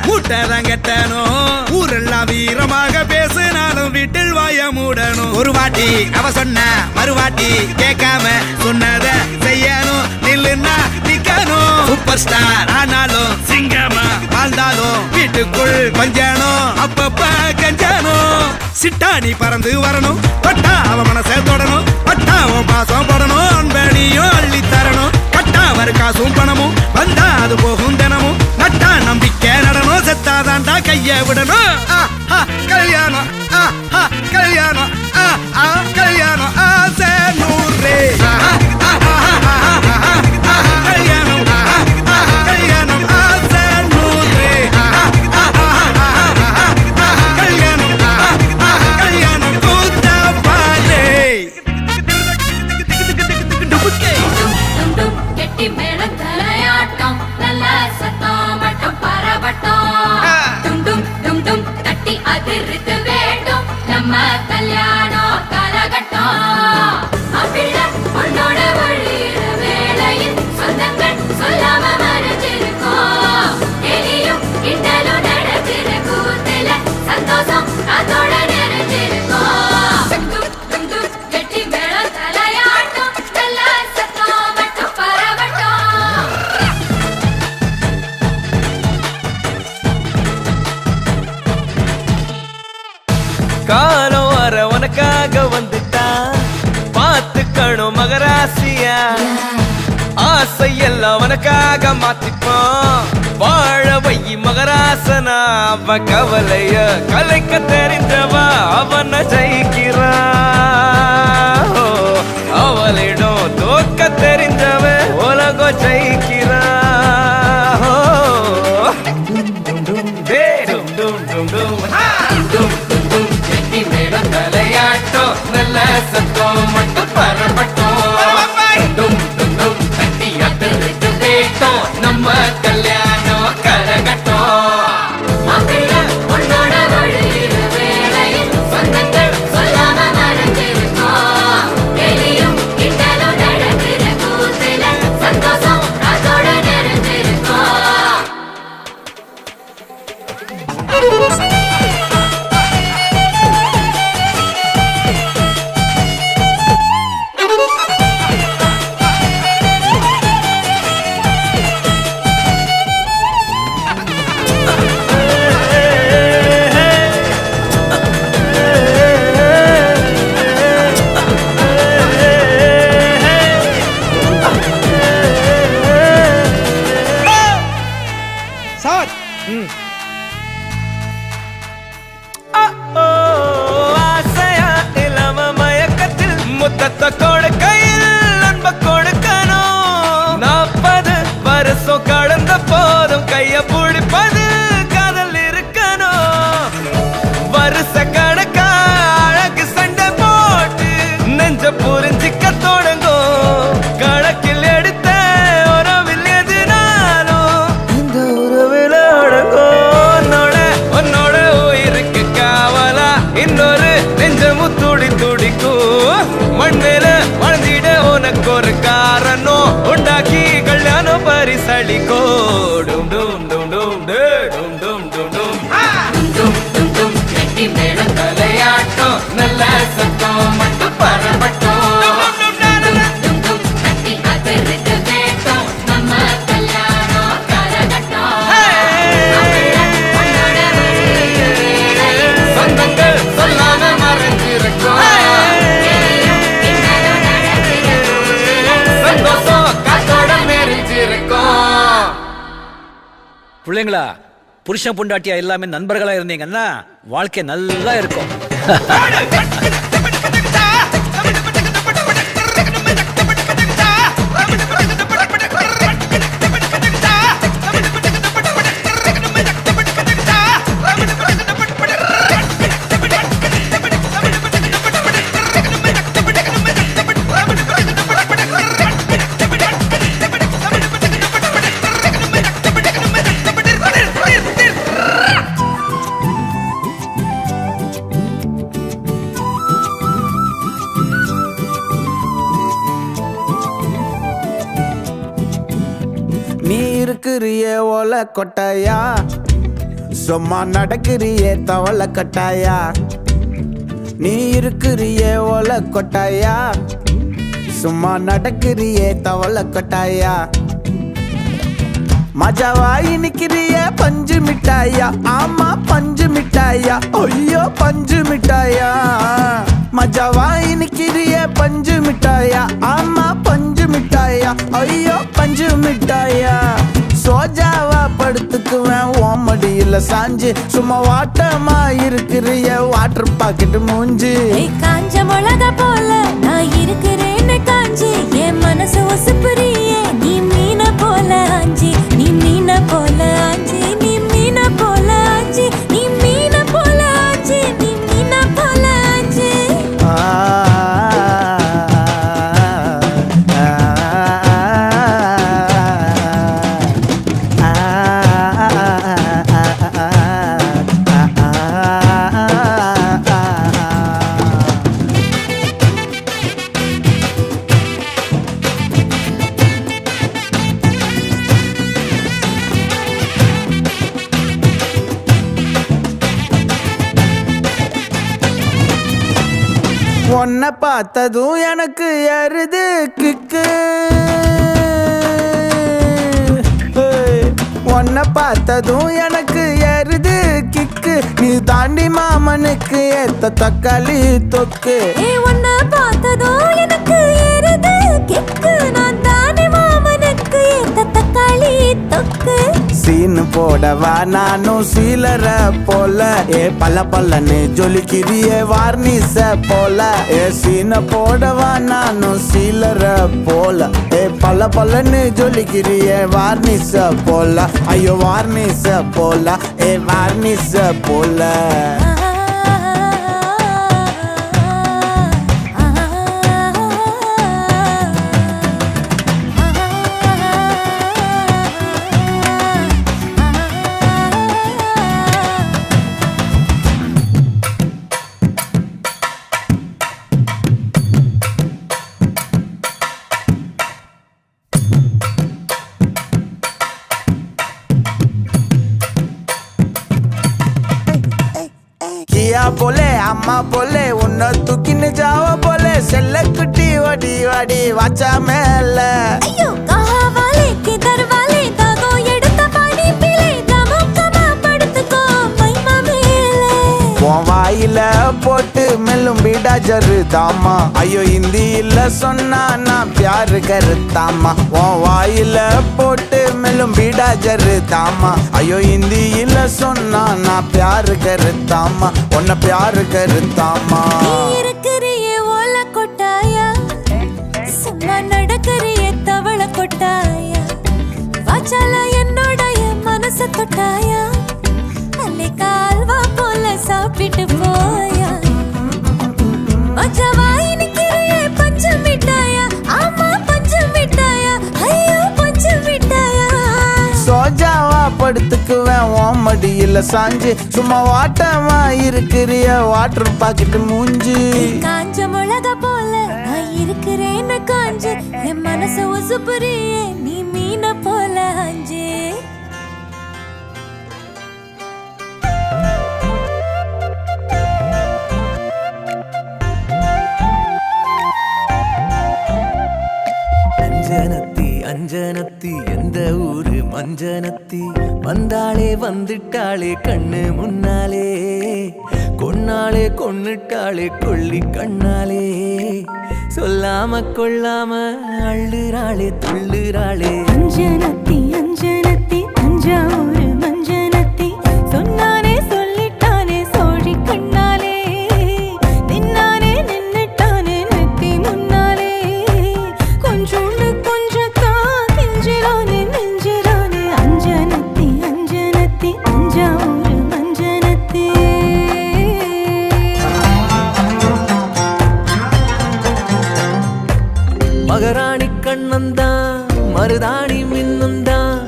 மூட்டதான் கட்டணும். ஊரெல்லாம் வீரமாக பேசினாலும் வீட்டில் வாய மூடணும். ஒரு வாட்டி அவ சொன்ன மறுவாட்டி கேட்காம சொன்னத செய்யணும். நில்லுன்னா நிக்கணும். சூப்பர் ஸ்டார் ஆனாலும் சிங்கமா வாழ்ந்தாலும் வீட்டுக்குள் பஞ்சனும். அப்பப்ப கஞ்சனும். சிட்டாணி பறந்து வரணும், பட்டா அவ மனசை தொடணும். பட்டாவும் பாசம் படணும், அன்பனியும் அள்ளி தரணும். பட்டா வரு காசும் பணமும் வந்தா அது போகும் தினமும். நட்டா நம்பிக்கை நடணும், செத்தாதாண்டா கைய விடணும். கல்யாணம் கல்யாணம் கல்யாணம் ஆசை 100. கல்யாணம் கல்யாணம் ஆசை 100. கல்யாணம் கல்யாணம் கூத்த பாரு. கெட்டி மேளம் தலையாட்டம் நல்ல சத்தம் மட்டும் பரவட்டம். டும் டும் டும் தட்டி அதிர்த்து வேண்டும் நம்ம கல்யாணம் காலகட்டம். அப்பிள்ள பொண்ணோட வழியிற வேளையில் சொந்தங்கள் சொல்லாம மறைஞ்சிருக்கோம். எலியும் கிண்டலும் நடக்கிற கூத்துல சந்தோஷம் அதோட நிறைஞ்சிருக்கோம். டும் டும் கெட்டி மேளம் தலையாட்டம் நல்ல சத்தம் மட்டும் பரவட்டம். காலம் வர உனக்காக வந்துட்டா பார்த்துக்கணும் மகராசியா. ஆசை எல்லாம் உனக்காக மாத்திப்போம். வாழ வை மகராசனா அவ கவலைய கலைக்க தெரிஞ்சவா அவன ஜெயிக்கிறா அவளிடம் தோக்க தெரிஞ்சவ உலகம் ஜெயிக்கிறா தலையாட்டம் நல்ல சத்தம் மட்டும் பரப்பட்டும் நம்ம கல்யாணம் கரகட்டும் உன்னோட வழியில வேளையில் சொந்தங்கள் சொல்லாம மறைஞ்சிருக்கோம் எலியும் கிண்டலும் நடக்கிற கூத்துல சந்தோஷம் அதோட நிறைஞ்சிருக்கோம் சார் ஆசையா இளம மயக்கத்தில் முத்தத்தை கொடுக்கையில் அன்ப கொடுக்கணும் 40 வருஷம் கடந்த போதும் கைய பிடிப்பது காதல் இருக்கணும் வருஷ கணக்கா அழகு சண்டை போட்டு நெஞ்ச புரிஞ்சிக்க தொடங்கும் கணக்கில் எடுத்த உறவில் எதுனாலும் இந்த உறவில் அடங்கும் உன்னோட உயிருக்கு காவலா இன்னொரு நெஞ்சமும் துடி துடிக்கும் மண்ணில வாழ்ந்திட உனக்கு ஒரு காரணம் உண்டாக்கி கல்யாணம் பரிசளிக்கோ டும் டும் டும் டும் டே டும் டும் டும் டும் கெட்டி மேடம் தலையாட்டம் நல்ல சத்தம் மட்டும் பரப்பட்டும் கட்டி அதிர்ந்து வேட்டம் நம்ம கல்யாணம் கரகட்டும் உன்னோட வழியில வேளையில் சொந்தங்கள் சொல்லாம மறைஞ்சிருக்கும் கிண்டலும் நடக்கிற கூத்துல சந்தோஷம் காத்தோட நெறிஞ்சிருக்கும் பிள்ளைங்களா புருஷன் பொண்டாட்டியா எல்லாமே நண்பர்களா இருந்தீங்கன்னா வாழ்க்கை நல்லா இருக்கும் நீ இருக்கிறிய ஓலை கொட்டாயா சும்மா நடக்கிறிய தவளை கட்டாயா நீ இருக்கிறிய ஓலை கொட்டாயா சும்மா நடக்கிறிய தவளை கொட்டாயா மஜாவாயி நிக்கிறிய பஞ்சு மிட்டாயா ஆமா பஞ்சு மிட்டாயா ஐயோ பஞ்சு மிட்டாயா மஜாவாயி நிக்கிறிய பஞ்சு மிட்டாயா ஆமா பஞ்சு மிட்டாயா ஐயோ பஞ்சு மிட்டாயா சோஜாவா படுத்துக்குவேன் ஓமடியில சாஞ்சு சும்மா வாட்டமா இருக்கிறிய வாட்டர் பாக்கெட் மூஞ்சி காஞ்ச மிளகா போல நான் இருக்கிறேன்னு காஞ்சி என் மனசு ஒசுப்புறியே நீ மீன போல ஆஞ்சி நீ மீன போல ஆஞ்சி நீ மீன போல ஆஞ்சி நீ மீன போல ஆஞ்சி நீ மீன போல ஆஞ்சி உன்னை பார்த்ததும் எனக்கு எருது கிக்கு உன்னை பார்த்ததும் எனக்கு எருது கிக்கு நீ தாண்டி மாமனுக்கு ஏத்த தக்காளி தொக்கு உன்னை பார்த்ததோ எனக்கு ஏறுது கிக்கு நான் தானே மாமனுக்கு ஏத்த தக்காளி தொக்கு சீனு போடவா நானும் சீலர போல ஏ பல்ல பல்லன்னு ஜொலிக்கிறியே வார்னிச போல ஏ சீன போடவா நானும் சீலர போல ஏ பல்ல பல்லன்னு ஜொலிக்கிறியே வார்னிச போல ஐயோ வார்னிச போல ஏ வார்னிச போல किया बोले अम्मा बोले उन्ना तूकिन जाओ बोले सेल्ले कुटी वडी वडी वाचा मेले ஐயோ கஹா வாலே கிதர் வாலே தாகோ எடுத்த பாடி பிலே தமக்கமா படுத்துக்கோ மைமா மேலே உன் வாயில போட்டு மெல்லும் பீடா ஜரு தாமா ஐயோ ஹிந்தியில சொன்னா நான் பியாரு கருத்தாமா உன் வாயில போட்டு மெல்லும் பீடா ஜரு தாமா ஐயோ ஹிந்தியில சொன்னா நான் பியாரு கருத்தாமா உன்னை பியாரு கருத்தாமா நீ இருக்கிறியே ஓல கொட்டாயா சும்மா நடக்கறியே தவள கொட்டாயா வாச்சால என்னோடைய மனச தொட்டாயா அல்லே கால்வா போல சாப்பிட்டு போயா மச்சவா இனிக்கிறியே பஞ்சு மிட்டாயா ஆமா பஞ்சு மிட்டாயா ஐயோ பஞ்சு மிட்டாயா சோஜாவா படுத்துக்குவேன் உன் மடியில சாஞ்சு சும்மா வாட்டமா இருக்கிறிய வாட்டர் பாக்கெட் மூஞ்சி காஞ்ச மிளகா போல நான் இருக்கிறேன்னு காஞ்சு என் மனச உசுப்புறியே நீ மீன போல அஞ்சு அஞ்சனத்தி அஞ்சனத்தி எந்த ஊரு மஞ்சனத்தி வந்தாளே வந்துட்டாளே கண்ணு முன்னாலே கொன்னாளே கொன்னுட்டாளே கொள்ளி கண்ணாலே சொல்லாம கொள்ளாம அள்ளுறாளே துள்ளுறாளே அஞ்சனத்தி அஞ்சனத்தி தஞ்சாவூர் மஞ்சனத்தி சொன்னானே சொல்லிட்டானே சோழி கண்ணாலே நின்னானே நின்னுட்டானே நெத்தி முன்னாலே கொஞ்சோண்டு கொஞ்சத்தா நெஞ்சிரானே நெஞ்சிரானே அஞ்சனத்தி அஞ்சனத்தி தஞ்சாவூர் மஞ்சனத்தி மகராணி கண்ணந்தான் மருதாணி மின்னுந்தான்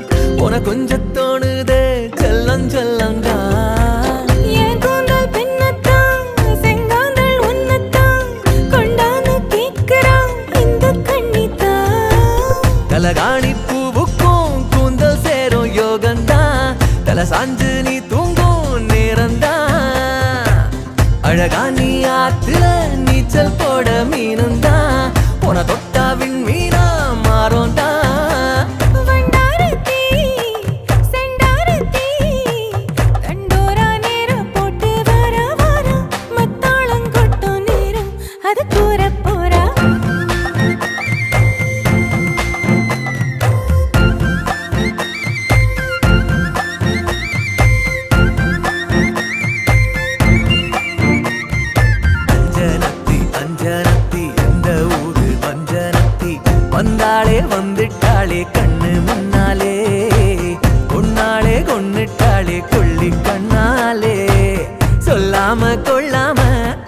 உன கொஞ்சம் தோணுதே செல்லம் செல்லந்தான் என் கூந்தல் பின்னத்தான் செங்காந்தள் உன்னத்தான் கொண்டாந்து கேட்கிறான் இந்த கண்ணித்தான் தலகாணி பூவுக்கும் கூந்தல் சேரும் யோகந்தான் தல சாஞ்சு நீ தூங்கும் நேரந்தான் அழகா நீ ஆத்துல நீச்சல் போட மீனுந்தான் உன தொட்டாவின் மீனா மாறோந்தான் வண்டாரத்தி செண்டாரத்தி தண்டோரா நேரம் போட்டு வர வர மத்தாளம் கொட்டும் நேரம் அது கூற போறா அஞ்சனத்தி அஞ்சனத்தி எந்த ஊரு மஞ்சனத்தி வந்தாளே வந்துட்டாளே கண்ணு முன்னாலே கொன்னாளே கொன்னுட்டாளே கொள்ளி கண்ணாலே சொல்லாம கொள்ளாம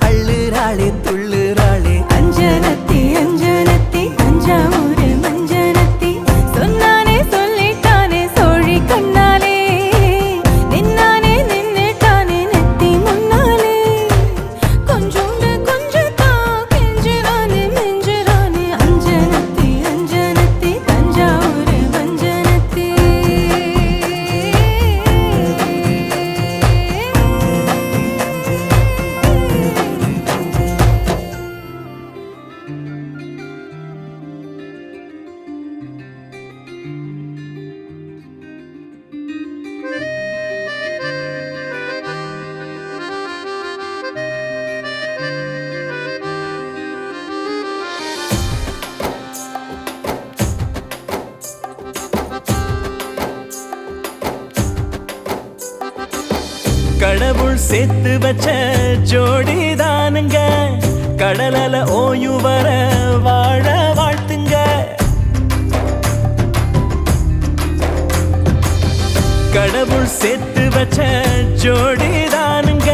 அள்ளுறாளே துள்ளுறாளே அஞ்சனத்தி அஞ்சனத்தி தஞ்சாவூர் மஞ்சனத்தி சொன்னானே சொல்லிட்டானே சோழி கண்ணாலே நின்னானே நின்னுட்டானே நெத்தி முன்னாலே கொஞ்சோண்டு கொஞ்சத்தா கெஞ்சிரானே நெஞ்சிரானே அஞ்சனத்தி அஞ்சனத்தி தஞ்சாவூர் மஞ்சனத்தி கடவுள் சேர்த்து வச்ச ஜோடிதானுங்க கடலல ஓய்வு வர வாழ வாழ்த்துங்க கடவுள் சேர்த்து வச்ச ஜோடிதானுங்க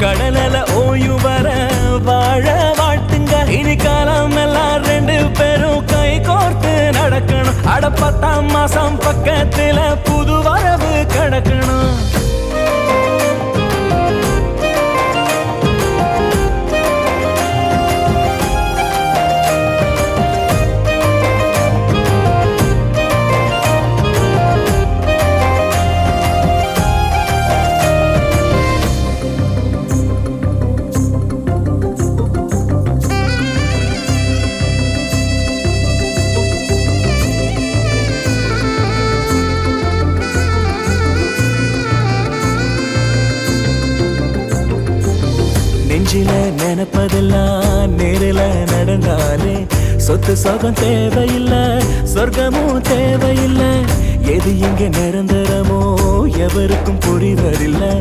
கடலல ஓய்வு வர வாழ வாழ்த்துங்க இனி காலம் எல்லாம் ரெண்டு பேரும் கை கோர்த்து நடக்கணும் அட 10ஆம் மாசம் பக்கத்துல புது வரவு கிடக்கணும் நெஞ்சில நினைப்பதெல்லாம் நேரில நடந்தாலே சொத்து சோகம் தேவையில்லை சொர்க்கமும் தேவையில்லை எது இங்க நிரந்தரமோ எவருக்கும் புரிவதில்லை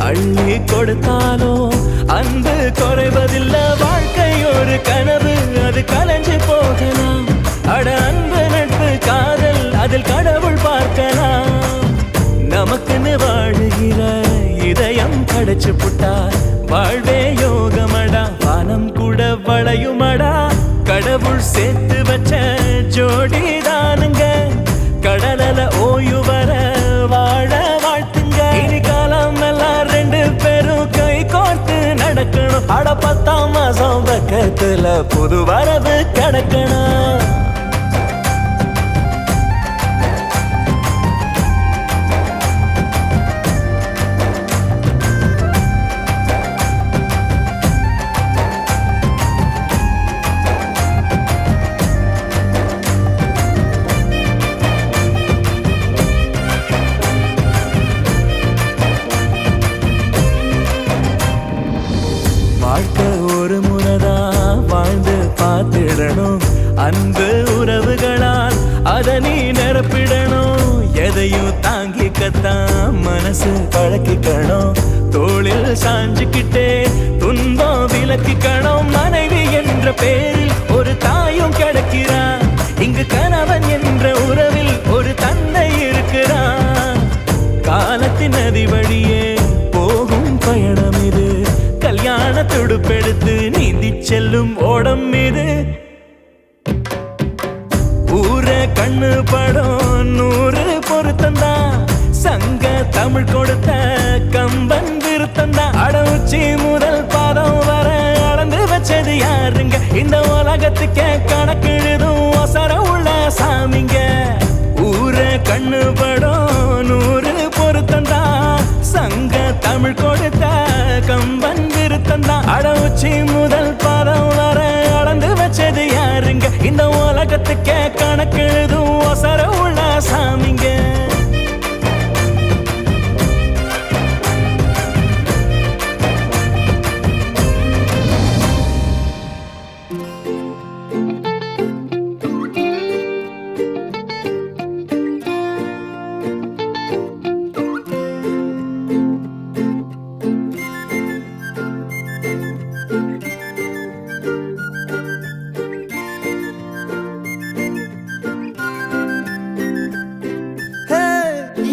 அள்ளி கொடுத்தாலும் அன்பு குறைவதில்லை வாழ்க்கை ஒரு கனவு அது கலைஞ்சு போகலாம் அட அன்பு நட்பு காதல் அதில் கடவுள் பார்க்கலாம் நமக்குன்னு வாழுகிற இதயம் கிடைச்சு புட்டா வாழ்வே யோகமடா வானம் கூட வளையுமடா கடவுள் சேர்த்து வச்ச ஜோடிதானுங்க கடலல ஓய்வு வர வாழ வாழ்த்துங்க இனி காலம் எல்லாம் ரெண்டு பேரும் கை கோர்த்து நடக்கணும் அட 10ஆம் மாசம் பக்கத்துல புது வரவு கிடக்கணும் வாழ்க்கை ஒரு முறைதான் வாழ்ந்து பார்த்திடணும் அன்பு உறவுகளால் அதை நீ நிரப்பிடணும் எதையும் தாங்கிக்கத்தான் மனசு பழக்கிக்கணும் தோளில் சாஞ்சுக்கிட்டே துன்பம் விலக்கிக்கணும் மனைவி என்ற பேரில் ஒரு தாயும் கிடைக்கிறான் இங்கு கணவன் என்ற உறவில் ஒரு தந்தை இருக்கிறான் காலத்தின் நதி வழியே போகும் பயணம் இது கல்யாண துடுப்பெடுத்து நீந்தி செல்லும் ஓடம் மீது ஊர கண்ணு படம் 100 பொருத்தந்தா சங்க தமிழ் கொடுத்த கம்பன் விருத்தந்தா அட உச்சி முதல் பாதம் வர அளந்து வச்சது யாருங்க இந்த உலகத்துக்கே கணக்கெழுதும் அவசர உள்ள சாமிங்க ஊர கண்ணு படம் 100 பொருத்தந்தா சங்க தமிழ் கொடுத்த கம்பன் விருத்தந்தா அட உச்சி முதல் பாதம் வர அளந்து வச்சது யாருங்க இந்த உலகத்துக்கே கணக்கெழுதும் அவசர உள்ள சாமிங்க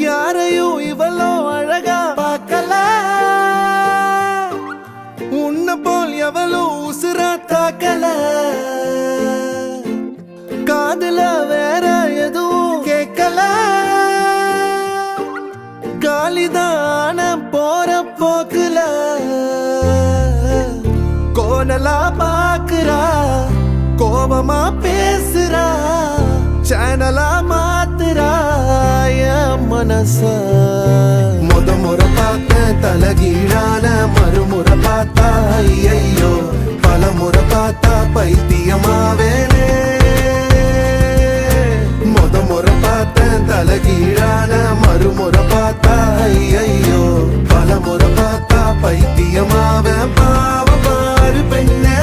யாரையும் இவளோ அழகா பார்க்கல உன்ன போல் எவளோ உசுரா தாக்கல காதுல வேற எதுவும் கேட்கல காலிதான போற போக்குல கோணலா பாக்குறா கோபமா பேசுறா சேனலா மாத்துறா என் மனச முறை பார்த்த தலகீழான மறுமுறை பார்த்தா ஐயோ பல முறை பார்த்தா பைத்தியமாவேனே முறை பார்த்த தலகீழான மறுமுறை பார்த்தா ஐயோ பல முறை பார்த்தா பைத்தியமாவே பாவ பாரு பெண்ணே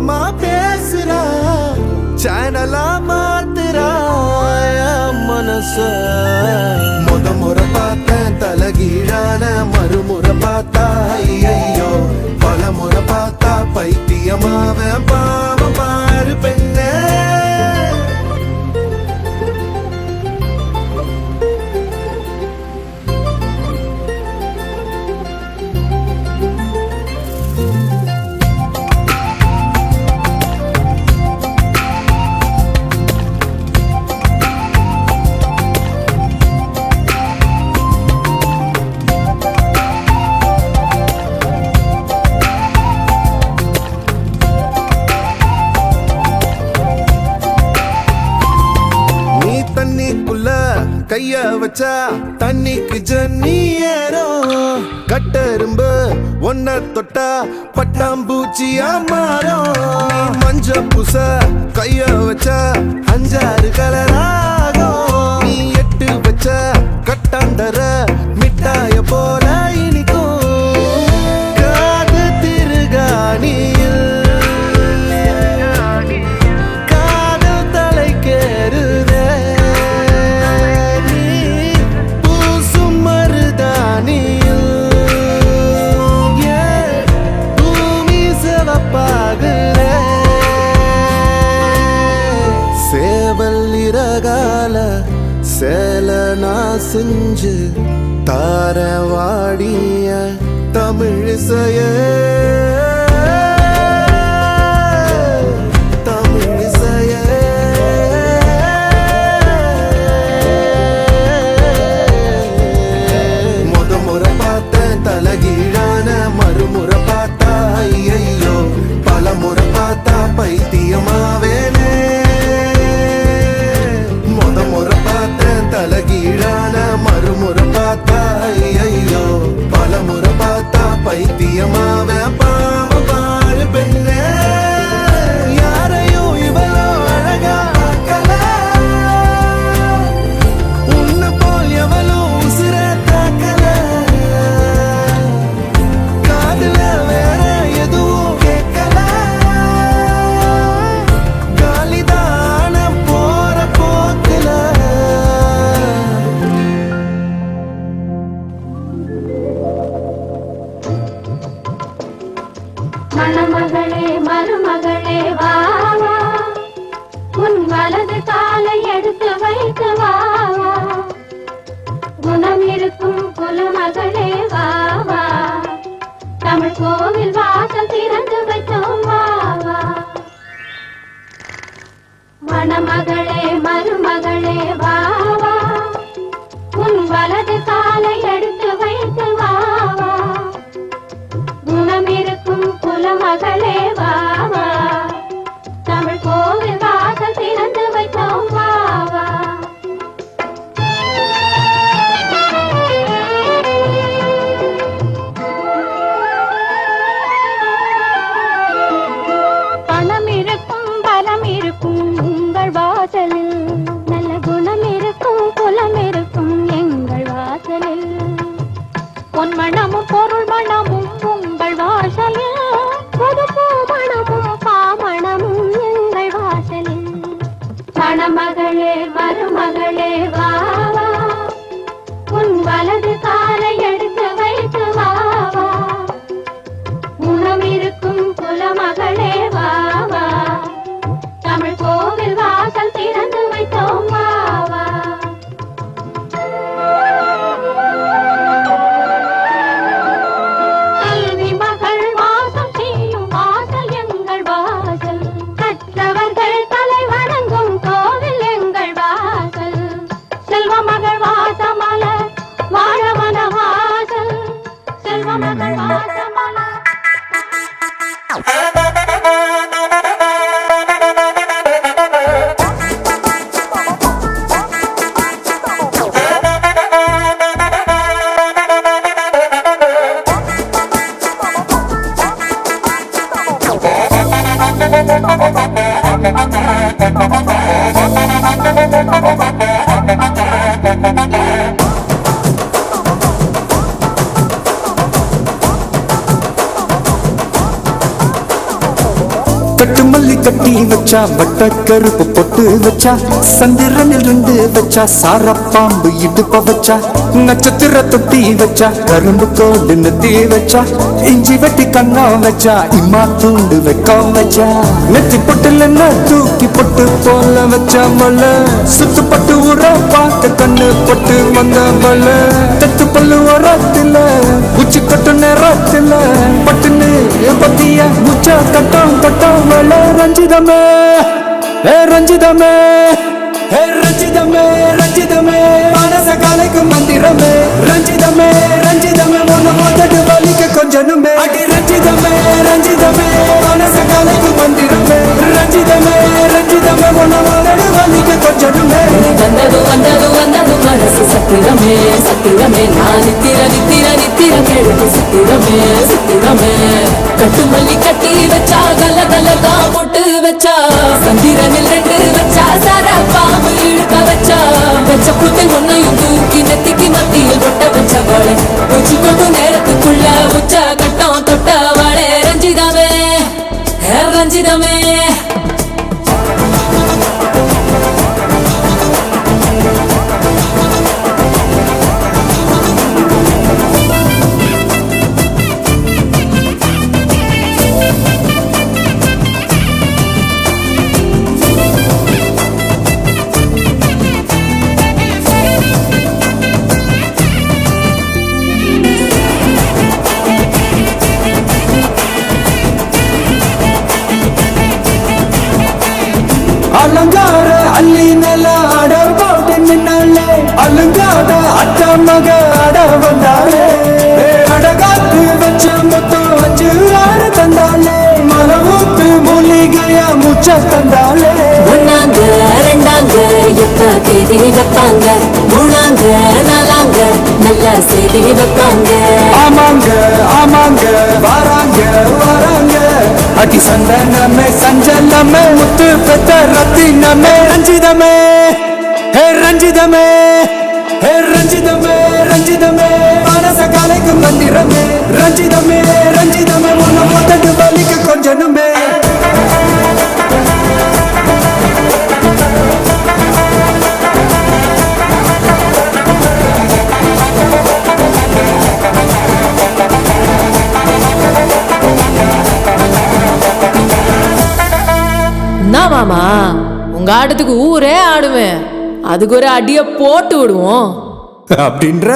கோவமா பேசுறா சேனலா மாத்துறா மனச முறை பார்த்தேன் தலகீழான மறுமுறை பார்த்தா ஐயோ பல முறை பார்த்தா பைத்தியமாவன் பாவம் பாரு பெண்ணே கைய வச்சா தண்ணிக்கு ஜன்னி ஏறும் கட்டெரும்பு ஒன்ன தொட்டா பட்டாம்பூச்சியா மாறும் மஞ்ச பூச கைய வச்சா 5-6 கலராகும் நீ எட்டு வச்ச கட்டாந்தர மிட்டாய போல இனிக்கும் காது திருகாணியில் காதல் தலைக்கேறுதே சேலனா செஞ்சு தாரவாடிய தமிழிசைய தமிழிசைய முறை பார்த்தேன் தலகீழான மறுமுறை பார்த்தா ஐயோ பல முறை பார்த்தா பைத்தியமாவேனே முறை பார்த்தேன் தலகீழான மறுமுறை பார்த்தா ஐயோ பல முறை பார்த்தா பைத்தியமாவே பாவம் பாரு பெண்ணே யாரையும் இவளோ அழகா ஆக்கல உன்னை போல் எவளோ உசுர தாக்கல காதுல வேற எதுவும் கேட்கல காலிதான போற போக்குல மணமகளே மருமகளே வா வா உன் வலது காலை எடுத்து வைத்து வா வா குணம் இருக்கும் குலமகளே வா வா தமிழ் கோவில் வாசல் திறந்து வைத்தோம் வா வா மணமகளே மருமகளே வா வா உன் வலது காலை எடுத்து வைத்து வா வா குணம் இருக்கும் குலமகளே வா வா தமிழ் கோவில் வாசல் திறந்து வைத்தோம் வா வா பணம் இருக்கும் பலம் இருக்கும் உங்கள் வாசலில் நல்ல குணம் இருக்கும் குலம் இருக்கும் எங்கள் வாசலில் பொன் மணமும் பொருள் மணமும் உங்கள் வாசலில் புது பூ மணமும் பாமணமும் எங்கள் வாசலில் மணமகளே மருமகளே வா வா உன் வலது காலை எடுத்து வைத்து வா வா குணம் இருக்கும் குலமகளே வா வா தமிழ் கோவில் வாசல் திறந்து வைத்தோம் வா வா கட்டு மல்லி கட்டி வச்சா வட்ட கருப்பு பொட்டு வச்சா சந்திரனில் 2 வச்சா சாரப்பாம்பு இடுப்ப வச்சா நட்சத்திர தொட்டி வச்சா கரும்பு கோடு நெத்தி வச்சா இஞ்சி வெட்டி கண்ணம் வச்சா இம்மா தூண்டு வெக்கம் வச்சா நெத்தி பொட்டுல தூக்கி பொட்டு போல வச்சா மல சுத்து பட்டு உர பார்க்க கண்ணு பொட்டு வந்த மல தெத்து பல்லு உரத்துல உச்சி கட்டு நேரத்துல பட்டுன்னு பத்திய முச்சா கட்டம் கட்டம் மல ரஞ்சிதமே ரஞ்சிதமே ரஞ்சிதமே ரஞ்சிதமே மனச கலைக்கும் மந்திரமே ரஞ்சிதமே ரஞ்சிதமே ஒன்னு மோதட்டு வலிக்க கொஞ்சனுமே அடி ரஞ்சிதமே ரஞ்சிதமே மனச கலைக்கும் மந்திரமே ரஞ்சிதமே ரஞ்சிதமே ஒன்னு மோதட்டு வலிக்க கொஞ்சனுமே வந்தது வந்தது வந்தது மனசு சத்திரமே சத்திரமே நான் நித்திர நித்திர நித்திர கேளுக்கு சத்திரமே சத்திரமே கட்டு மல்லி கட்டி வச்சா கல கலகா பொட்டு வச்சா சந்திரனில் 2 வச்சா சாரா பாம்பு இழுக்க வச்சா வச்ச புத்தில் ஒன்னையும் தூக்கி நெத்திக்கு மத்தியில் கொட்ட வச்சவளே உச்சி கொண்டு நேரத்துக்குள்ள உச்ச கட்டம் தொட்டவளே ரஞ்சிதமே ரஞ்சிதமே அலங்கார அள்ளி நில அட போட்டு நின்னாலே அலங்கார அத்த மக அட வந்தாலே அடகாத்து வச்ச மொத்தம் 5-6 தந்தாலே மலவூத்து மூலிகையா முச்ச தந்தாலே ஒன்னாங்க ரெண்டாங்க எப்ப தேதி வைப்பாங்க மூணாங்க நாலாங்க நல்ல செய்தி வைப்பாங்க ஆமாங்க ஆமாங்க வராங்க வராங்க அடி சந்தனமே சஞ்சலமே முத்து பெத்த ரத்தினமே ரஞ்சிதமே ரஞ்சிதமே ரஞ்சிதமே ரஞ்சிதமே மனச கலைக்கும் மந்திரமே ரஞ்சிதமே ரஞ்சிதமே ஒன்னு மொத்தட்டு வலிக்க கொஞ்சனுமே மாமா உங்க ஆட்டத்துக்கு ஊரே ஆடுவேன் அதுக்கு ஒரு அடிய போட்டு விடுவோம் அப்படின்ற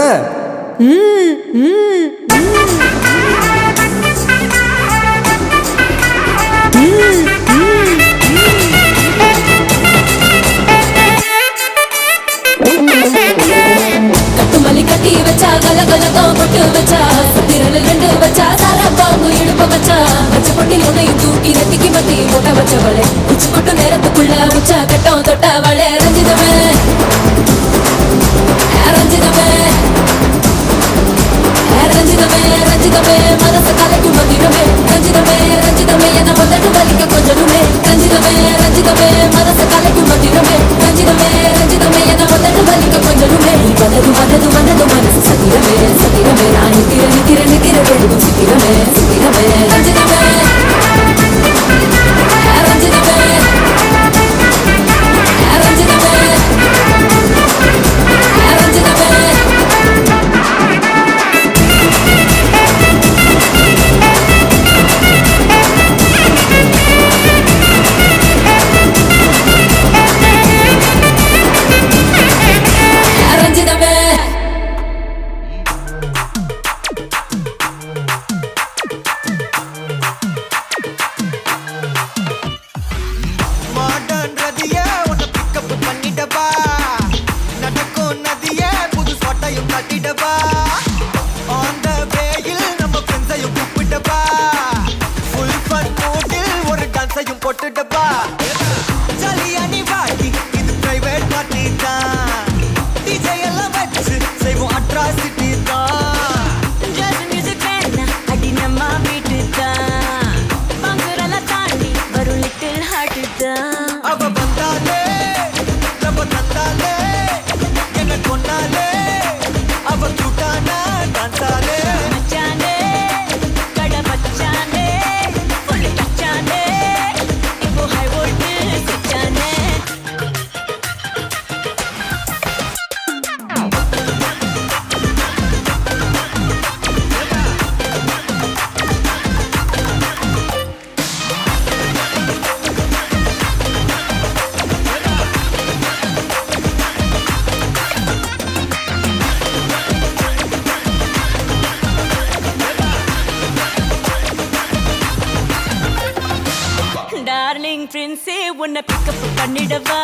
கட்டுமல்லி கட்டி வச்சா கல கலகம் பொட்டு வச்சா சத்திரனில் 2 வச்சா சாரா பாம்பு இடுப்ப வச்சா வச்ச பொட்டி உன்னையும் தூக்கி நெத்திக்கு மத்தி போட்ட வச்சவளே உச்சி கொட்டு நேரத்துக்குள்ள உச்ச கட்டம் தொட்டவளே ரஞ்சிதமே ரஞ்சிதமே ரஞ்சிதமே ரஞ்சிதமே மனச கலைக்கும் மந்திரமே ரஞ்சிதமே ரஞ்சிதமே என்ன பதட்டு வலிக்க கொஞ்சனுமே ரஞ்சிதமே ரஞ்சிதமே மனச கலைக்கும் மந்திரமே ரஞ்சிதமே ரஞ்சிதமே என்ன பதட்டு வலிக்க கொஞ்சனுமே வந்தது வந்தது வந்தது மனசு சத்திரமே சத்திரமே நான் நித்திர நித்திர நித்திர வெறும் சித்திரமே சித்திரமே ரஞ்சிதமே ரஞ்சிதமே ரஞ்சிதமே ரஞ்சிதமே போட்டுடப்பா ஜாலியா நீ வாடி இது பிரைவேட் பார்ட்டி தான் டிஜே எல்லாம் வச்சு செய்வோம் அட்ராசிட்டி தான் ஜாஸ் மியூசிக் வேணா அடி நம்ம வீட்டு தான் பங்குரல தாண்டி வரும் லிட்டில் ஹார்ட் தான் அவ வந்தாலே நம்ம தந்தாலே என்ன கொண்டாலே அவ கூட்டானா டான்ஸாலே மச்சானே கட பச்சானே புள்ளி கச்சானே ஃப்ரெண்ட்ஸே உன்னை பிக்கப் பண்ணிடவா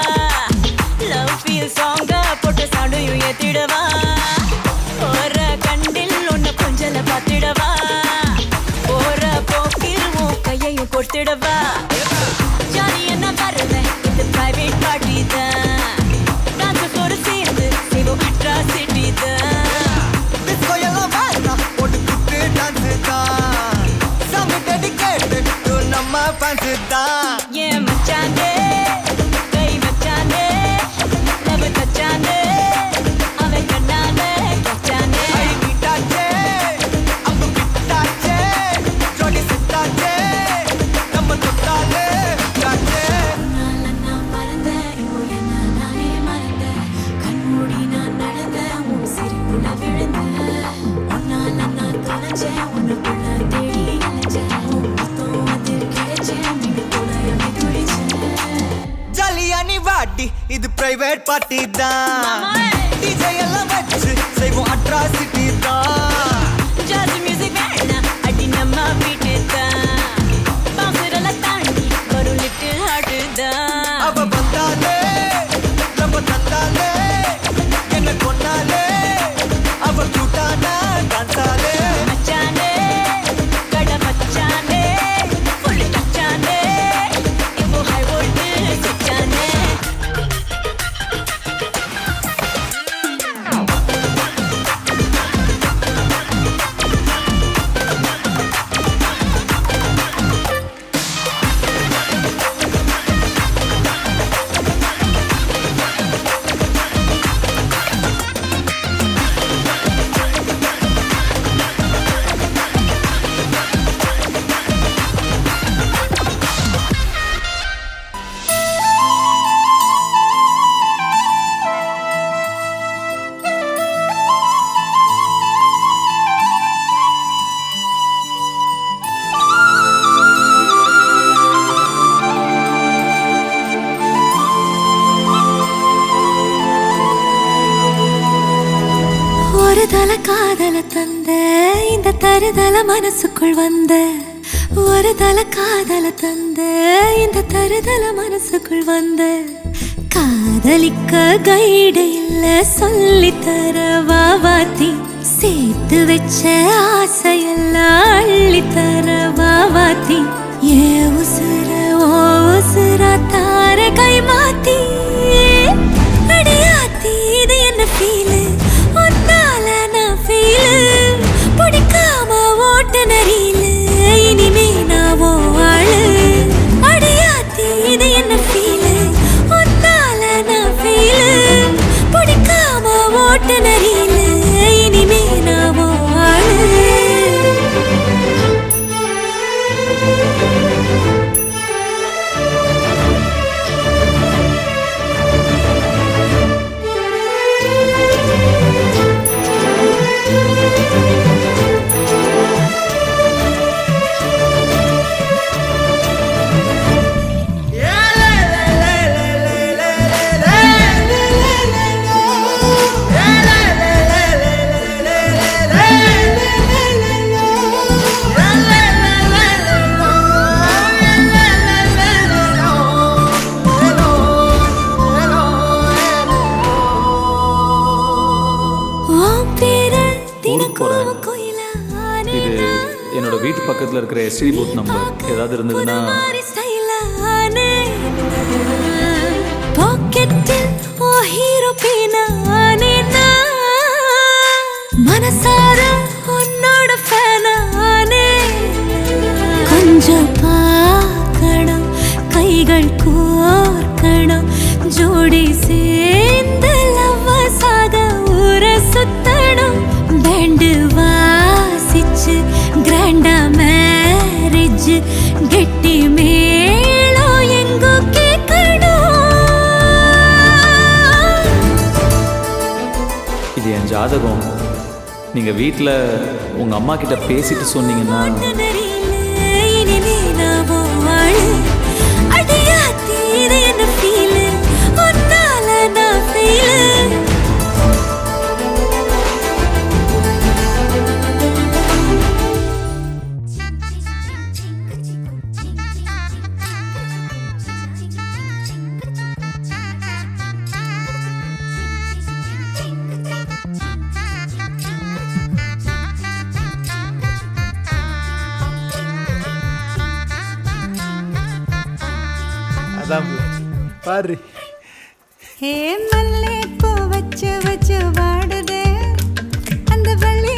லவ் ஃபீல் சாங்க போட்டு சாண்டையும் ஏத்திடவா போற கண்டில் உன்னை கொஞ்சல பார்த்திடவா போற போக்கில் உன் கையையும் கொடுத்திடவா ஜாலி என்ன வருவேன் இது பிரைவேட் பார்ட்டி தான் டான்ஸ் ஒரு சேர்ந்து செய்வோம் அட்ராசிட்டி தான் டிஸ்கோ எல்லாம் வாடா போட்டு குட்டு டான்ஸ் தான் சாங் டெடிகேட்டட் டு நம்ம ஃபேன்ஸ் தான் ஏன் மச்சானே கை மச்சானே லவ் தச்சானே அவன் கண்ணானே கச்சானே ஐ மீட்டாச்சே அம்பு கிட்டாச்சே ஜோடி சிட்டாச்சே நம்ம தொட்டாலே காச்சே நான் மறந்தேன் இப்போ என்ன நானே மறந்தேன் கண்மூடி நான் நடந்தேன் உன் சிரிப்புல விழுந்தேன் உன்னால நான் தொலைஞ்சேன் உனக்குள்ள தேடி அலைஞ்சேன் உன் முத்தம் அதில் கிடைச்சேன் மீண்டு துளையவே துடிச்சேன் ஜாலியா நீ வாடி இது பிரைவேட் பார்ட்டி தான் டிஜே எல்லாம் வச்சு செய்வோம் அட்ராசிட்டி தான் ஜாஸ் மியூசிக் வேணாம் அடி நம்ம வீட்டு தான் பாசுரெல்லாம் தாண்டி ஒரு லிட்டில் ஹார்ட் தான் அவ வந்தாலே நம்ம தந்தாலே என்ன கொன்னாலே அவ கூட்டானா டான்ஸாலே மச்சானே கட மச்சானே ஃபுல் டச்சானே இப்போ ஹை வோல்டேஜ் சுச்சானே ஒரு தல காதல தந்த இந்த தருதல மனசுக்குள் வந்த ஒரு தல காதல தந்த இந்த தருதல மனசுக்குள் வந்த காதலிக்க கைடு இல்ல சொல்லித்தர வாவாத்தி சேர்த்து வச்ச ஆசையெல்லாம் அள்ளித்தர வாவாத்தி ஏ உசுர ஓ உசுரா தார கை மாத்தி அடியாத்தி இது என்ன ஃபீலு ஒன்னால நான் ஃபீலு பிடிக்காம ஓட்ட நரியில இனிமே நான் ஓ ஆளு அடியாத்தி இது என்ன ஃபீலு ஒன்னால நான் ஃபீலு பிடிக்காம ஓட்ட நரியில இனிமே நான் ஓ ஆளு ஊருக்கு போகிறேன். இது என்னோட வீட்டு பக்கத்தில் இருக்கிற எஸ்டிடி பூத் நம்பர். ஏதாவது இருந்ததுன்னா மனசார உன்னோட ஃபேனானே கொஞ்சம் பார்க்கணும் கைகள் கோர்க்கணும் ஜோடி சேர்ந்து லவ்வசாக ஊர சுத்தணும் பேண்டு வாசிச்சு கிராண்டா மேரேஜ் கெட்டி மேளம் எங்கோ கேட்கணும். இது என் ஜாதகம். நீங்கள் வீட்டில் உங்கள் அம்மா கிட்ட பேசிட்டு சொன்னீங்கன்னா இனிமே நான் வாழ அடியாத்தி இது என்ன ஃபீலு ஒன்னால நான் ஃபீலு அதான் பாரு. ஹே மல்லே பூ வச்சு வச்சு வாடுதே அந்த வள்ளி